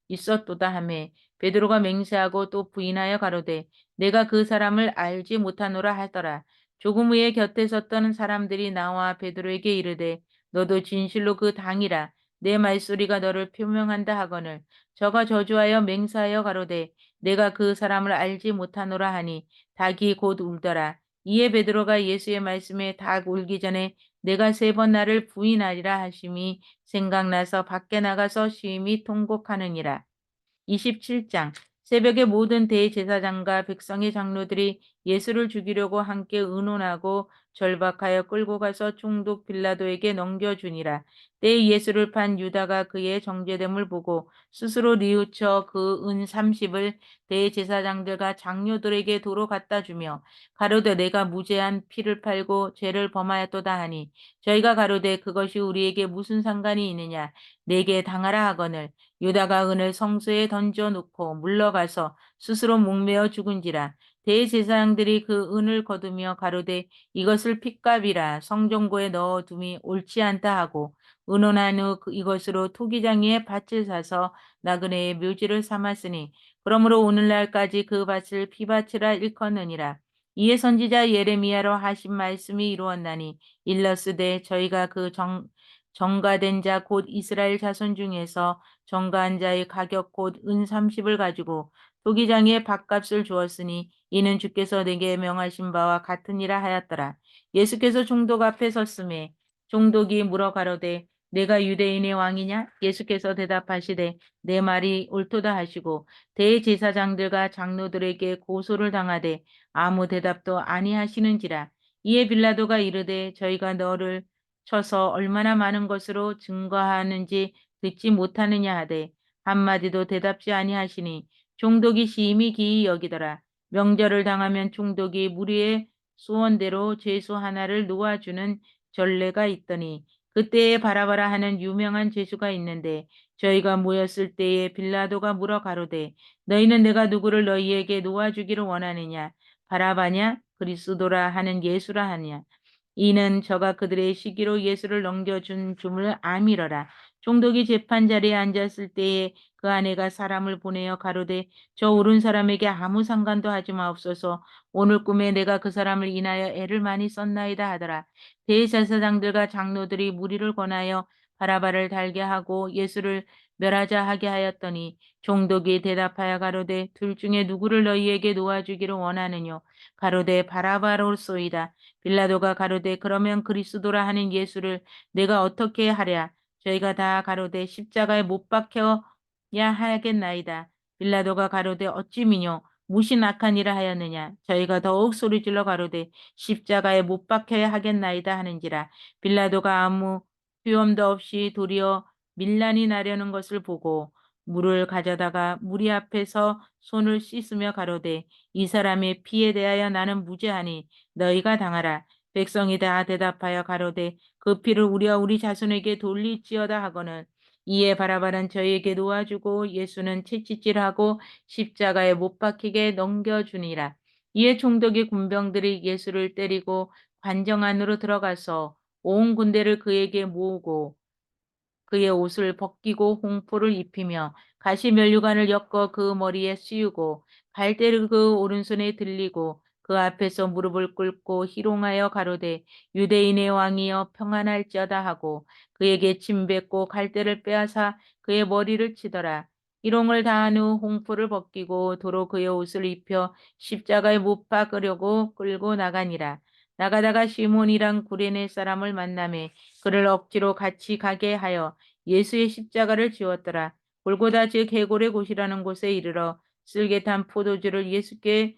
있었도다 하매 베드로가 맹세하고 또 부인하여 가로되 내가 그 사람을 알지 못하노라 하더라. 조금 후에 곁에 섰던 사람들이 나와 베드로에게 이르되 너도 진실로 그 당이라 내 말소리가 너를 표명한다 하거늘 저가 저주하여 맹세하여 가로되 내가 그 사람을 알지 못하노라 하니 닭이 곧 울더라. 이에 베드로가 예수의 말씀에 닭 울기 전에 내가 3번 나를 부인하리라 하심이 생각나서 밖에 나가서 심히 통곡하느니라. 27장 새벽에 모든 대제사장과 백성의 장로들이 예수를 죽이려고 함께 의논하고 절박하여 끌고 가서 총독 빌라도에게 넘겨주니라. 때에 예수를 판 유다가 그의 정죄됨을 보고 스스로 뉘우쳐 그 은 30을 대제사장들과 장로들에게 도로 갖다 주며 가로되 내가 무죄한 피를 팔고 죄를 범하였도다 하니 저희가 가로되 그것이 우리에게 무슨 상관이 있느냐 내게 당하라 하거늘 유다가 은을 성소에 던져놓고 물러가서 스스로 목매어 죽은지라 대제사장들이 그 은을 거두며 가로되 이것을 핏값이라 성전고에 넣어둠이 옳지 않다 하고 의논한 후 이것으로 토기장이의 밭을 사서 나그네의 묘지를 삼았으니 그러므로 오늘날까지 그 밭을 피밭이라 일컫느니라. 이에 선지자 예레미야로 하신 말씀이 이루었나니 일러스되 저희가 그 정가된 자 곧 이스라엘 자손 중에서 정가한 자의 가격 곧 은 30을 가지고 토기장에 밥값을 주었으니 이는 주께서 내게 명하신 바와 같으니라 하였더라. 예수께서 총독 앞에 섰음에 총독이 물어 가로되 내가 유대인의 왕이냐? 예수께서 대답하시되 내 말이 옳도다 하시고 대제사장들과 장로들에게 고소를 당하되 아무 대답도 아니하시는지라. 이에 빌라도가 이르되 저희가 너를 쳐서 얼마나 많은 것으로 증거하는지 듣지 못하느냐 하되 한마디도 대답지 아니하시니 총독이 심히 기이 여기더라. 명절을 당하면 총독이 무리의 소원대로 죄수 하나를 놓아주는 전례가 있더니 그때에 바라바라 하는 유명한 죄수가 있는데 저희가 모였을 때에 빌라도가 물어 가로되 너희는 내가 누구를 너희에게 놓아주기를 원하느냐 바라바냐 그리스도라 하는 예수라 하냐. 이는 저가 그들의 시기로 예수를 넘겨준 줌을 아미러라. 총독이 재판 자리에 앉았을 때에 그 아내가 사람을 보내어 가로되 저 오른 사람에게 아무 상관도 하지 마옵소서. 오늘 꿈에 내가 그 사람을 인하여 애를 많이 썼나이다 하더라. 대제사장들과 장로들이 무리를 권하여 바라바를 달게 하고 예수를 멸하자 하게 하였더니 총독이 대답하여 가로되 둘 중에 누구를 너희에게 놓아주기를 원하느뇨. 가로되 바라바로소이다. 빌라도가 가로되 그러면 그리스도라 하는 예수를 내가 어떻게 하랴. 저희가 다 가로되 십자가에 못 박혀야 하겠나이다. 빌라도가 가로되 어찌 미뇨 무신 악한 일을 하였느냐. 저희가 더욱 소리질러 가로되 십자가에 못 박혀야 하겠나이다 하는지라. 빌라도가 아무 수염도 없이 도리어 밀란이 나려는 것을 보고 물을 가져다가 무리 앞에서 손을 씻으며 가로되 이 사람의 피에 대하여 나는 무죄하니 너희가 당하라. 백성이 다 대답하여 가로되 그 피를 우리와 우리 자손에게 돌릴지어다 하거늘 이에 바라바는 저희에게 놓아주고 예수는 채찍질하고 십자가에 못 박히게 넘겨주니라. 이에 총독의 군병들이 예수를 때리고 관정 안으로 들어가서 온 군대를 그에게 모으고 그의 옷을 벗기고 홍포를 입히며 가시 면류관을 엮어 그 머리에 씌우고 갈대를 그 오른손에 들리고 그 앞에서 무릎을 꿇고 희롱하여 가로되 유대인의 왕이여 평안할지어다 하고 그에게 침뱉고 갈대를 빼앗아 그의 머리를 치더라. 희롱을 다한 후 홍포를 벗기고 도로 그의 옷을 입혀 십자가에 못 박으려고 끌고 나가니라. 나가다가 시몬이랑 구레네 사람을 만나매 그를 억지로 같이 가게 하여 예수의 십자가를 지웠더라. 골고다 즉 해골의 곳이라는 곳에 이르러 쓸개탄 포도주를 예수께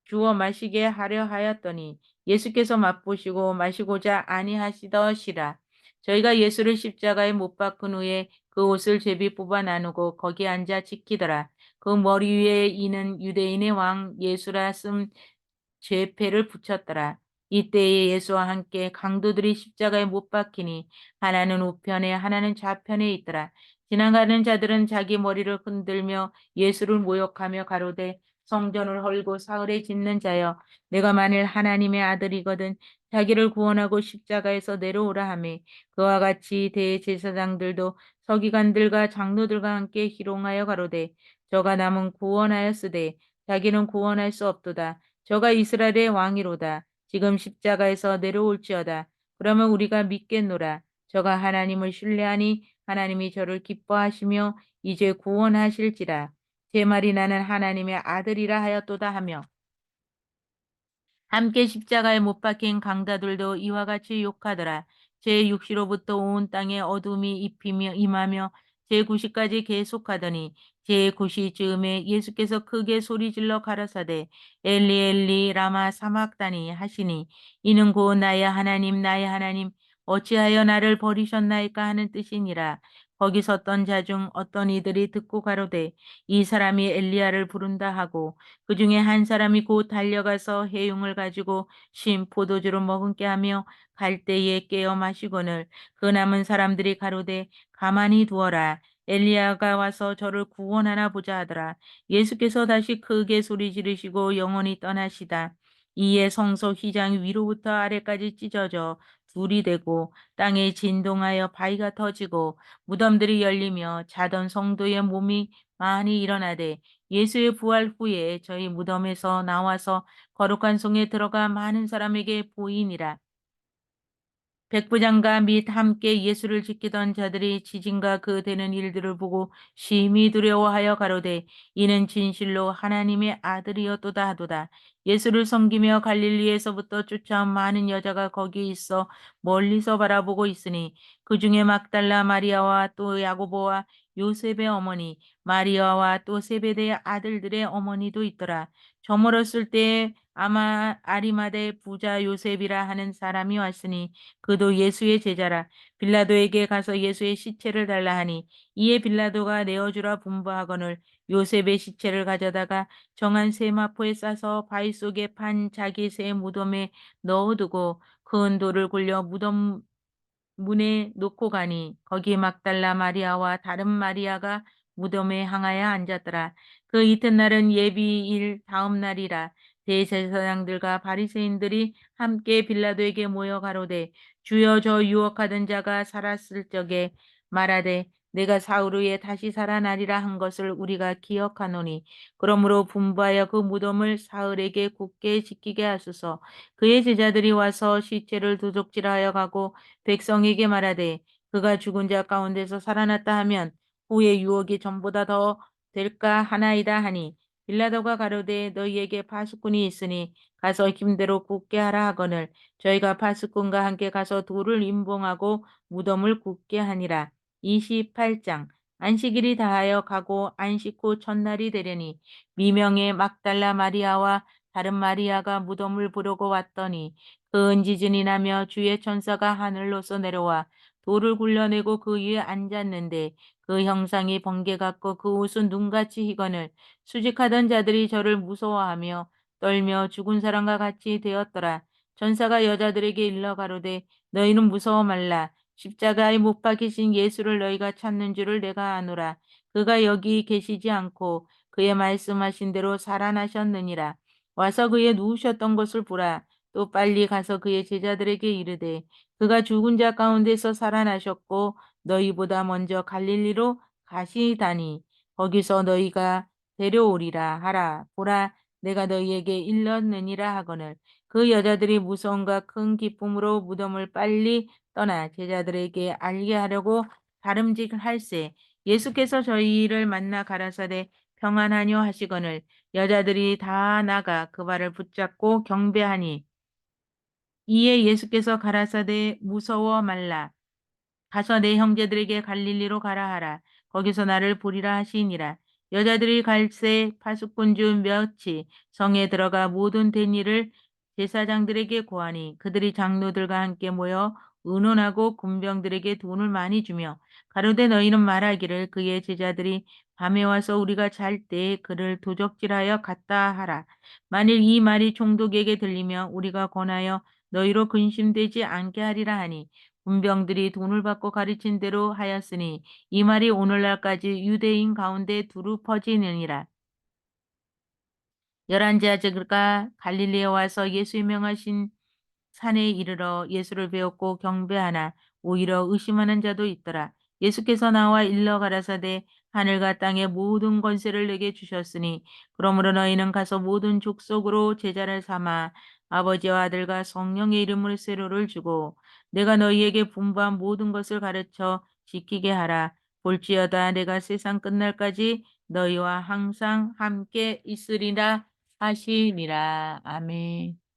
주어 마시게 하려 하였더니 예수께서 맛보시고 마시고자 아니하시더시라. 저희가 예수를 십자가에 못 박은 후에 그 옷을 제비 뽑아 나누고 거기 앉아 지키더라. 그 머리 위에 이는 유대인의 왕 예수라 쓴 죄패를 붙였더라. 이때에 예수와 함께 강도들이 십자가에 못 박히니 하나는 우편에 하나는 좌편에 있더라. 지나가는 자들은 자기 머리를 흔들며 예수를 모욕하며 가로되 성전을 헐고 사흘에 짓는 자여 내가 만일 하나님의 아들이거든 자기를 구원하고 십자가에서 내려오라 하며 그와 같이 대제사장들도 서기관들과 장로들과 함께 희롱하여 가로되 저가 남은 구원하였으되 자기는 구원할 수 없도다. 저가 이스라엘의 왕이로다. 지금 십자가에서 내려올지어다. 그러면 우리가 믿겠노라. 저가 하나님을 신뢰하니 하나님이 저를 기뻐하시며 이제 구원하실지라. 제 말이 나는 하나님의 아들이라 하였도다 하며 함께 십자가에 못 박힌 강자들도 이와 같이 욕하더라. 제6시로부터 온 땅에 어둠이 입히며 임하며 제9시까지 계속하더니 제9시 즈음에 예수께서 크게 소리질러 가라사대 엘리 엘리 라마 사막다니 하시니 이는 곧 나의 하나님 어찌하여 나를 버리셨나이까 하는 뜻이니라. 거기 섰던 자 중 어떤 이들이 듣고 가로되 이 사람이 엘리야를 부른다 하고 그 중에 한 사람이 곧 달려가서 해용을 가지고 신 포도주로 머금게 하며 갈대에 깨어 마시거늘 그 남은 사람들이 가로되 가만히 두어라. 엘리야가 와서 저를 구원하나 보자 하더라. 예수께서 다시 크게 소리 지르시고 영원히 떠나시다. 이에 성소 휘장이 위로부터 아래까지 찢어져 둘이 되고 땅에 진동하여 바위가 터지고 무덤들이 열리며 자던 성도의 몸이 많이 일어나되 예수의 부활 후에 저희 무덤에서 나와서 거룩한 성에 들어가 많은 사람에게 보이니라. 백부장과 및 함께 예수를 지키던 자들이 지진과 그 되는 일들을 보고 심히 두려워하여 가로되 이는 진실로 하나님의 아들이었도다 하도다. 예수를 섬기며 갈릴리에서부터 쫓아온 많은 여자가 거기 있어 멀리서 바라보고 있으니 그 중에 막달라 마리아와 또 야고보와 요셉의 어머니 마리아와 또 세베대의 아들들의 어머니도 있더라. 저물었을 때에 아마 아리마대 부자 요셉이라 하는 사람이 왔으니 그도 예수의 제자라. 빌라도에게 가서 예수의 시체를 달라 하니 이에 빌라도가 내어주라 분부하거늘 요셉의 시체를 가져다가 정한 세마포에 싸서 바위 속에 판 자기 새 무덤에 넣어두고 큰 돌을 굴려 무덤 문에 놓고 가니 거기 막달라 마리아와 다른 마리아가 무덤에 향하여 앉았더라. 그 이튿날은 예비일 다음 날이라. 대제사장들과 바리새인들이 함께 빌라도에게 모여 가로되 주여 저 유혹하던 자가 살았을 적에 말하되 내가 사흘 후에 다시 살아나리라 한 것을 우리가 기억하노니 그러므로 분부하여 그 무덤을 사흘에게 굳게 지키게 하소서. 그의 제자들이 와서 시체를 도적질하여 가고 백성에게 말하되 그가 죽은 자 가운데서 살아났다 하면 후의 유혹이 전보다 더 될까 하나이다 하니 빌라도가 가로되 너희에게 파수꾼이 있으니 가서 힘대로 굳게 하라 하거늘 저희가 파수꾼과 함께 가서 돌을 임봉하고 무덤을 굳게 하니라. 28장. 안식일이 다하여 가고 안식 후 첫날이 되려니 미명의 막달라 마리아와 다른 마리아가 무덤을 보려고 왔더니 그 은지진이 나며 주의 천사가 하늘로서 내려와 돌을 굴려내고 그 위에 앉았는데 그 형상이 번개 같고 그 옷은 눈같이 희거늘 수직하던 자들이 저를 무서워하며 떨며 죽은 사람과 같이 되었더라. 천사가 여자들에게 일러 가로되 너희는 무서워 말라. 십자가에 못 박히신 예수를 너희가 찾는 줄을 내가 아노라. 그가 여기 계시지 않고 그의 말씀하신 대로 살아나셨느니라. 와서 그의 누우셨던 곳을 보라. 또 빨리 가서 그의 제자들에게 이르되 그가 죽은 자 가운데서 살아나셨고 너희보다 먼저 갈릴리로 가시다니 거기서 너희가 데려오리라 하라. 보라 내가 너희에게 일렀느니라 하거늘 그 여자들이 무서움과 큰 기쁨으로 무덤을 빨리 떠나 제자들에게 알게 하려고 다름질할세. 예수께서 저희를 만나 가라사대 평안하뇨 하시거늘 여자들이 다 나가 그 발을 붙잡고 경배하니 이에 예수께서 가라사대 무서워 말라. 가서 내 형제들에게 갈릴리로 가라 하라. 거기서 나를 보리라 하시니라. 여자들이 갈새 파수꾼 중 몇이 성에 들어가 모든 된 일을 제사장들에게 고하니 그들이 장로들과 함께 모여 의논하고 군병들에게 돈을 많이 주며 가로되 너희는 말하기를 그의 제자들이 밤에 와서 우리가 잘 때 그를 도적질하여 갔다 하라. 만일 이 말이 총독에게 들리면 우리가 권하여 너희로 근심되지 않게 하리라 하니 군병들이 돈을 받고 가르친 대로 하였으니 이 말이 오늘날까지 유대인 가운데 두루 퍼지느니라. 열한 제자가 갈릴리에 와서 예수의 명하신 산에 이르러 예수를 배웠고 경배하나 오히려 의심하는 자도 있더라. 예수께서 나와 일러 가라사대 하늘과 땅의 모든 권세를 내게 주셨으니 그러므로 너희는 가서 모든 족속으로 제자를 삼아 아버지와 아들과 성령의 이름으로 세로를 주고 내가 너희에게 분부한 모든 것을 가르쳐 지키게 하라. 볼지어다 내가 세상 끝날까지 너희와 항상 함께 있으리라 하시니라. 아멘.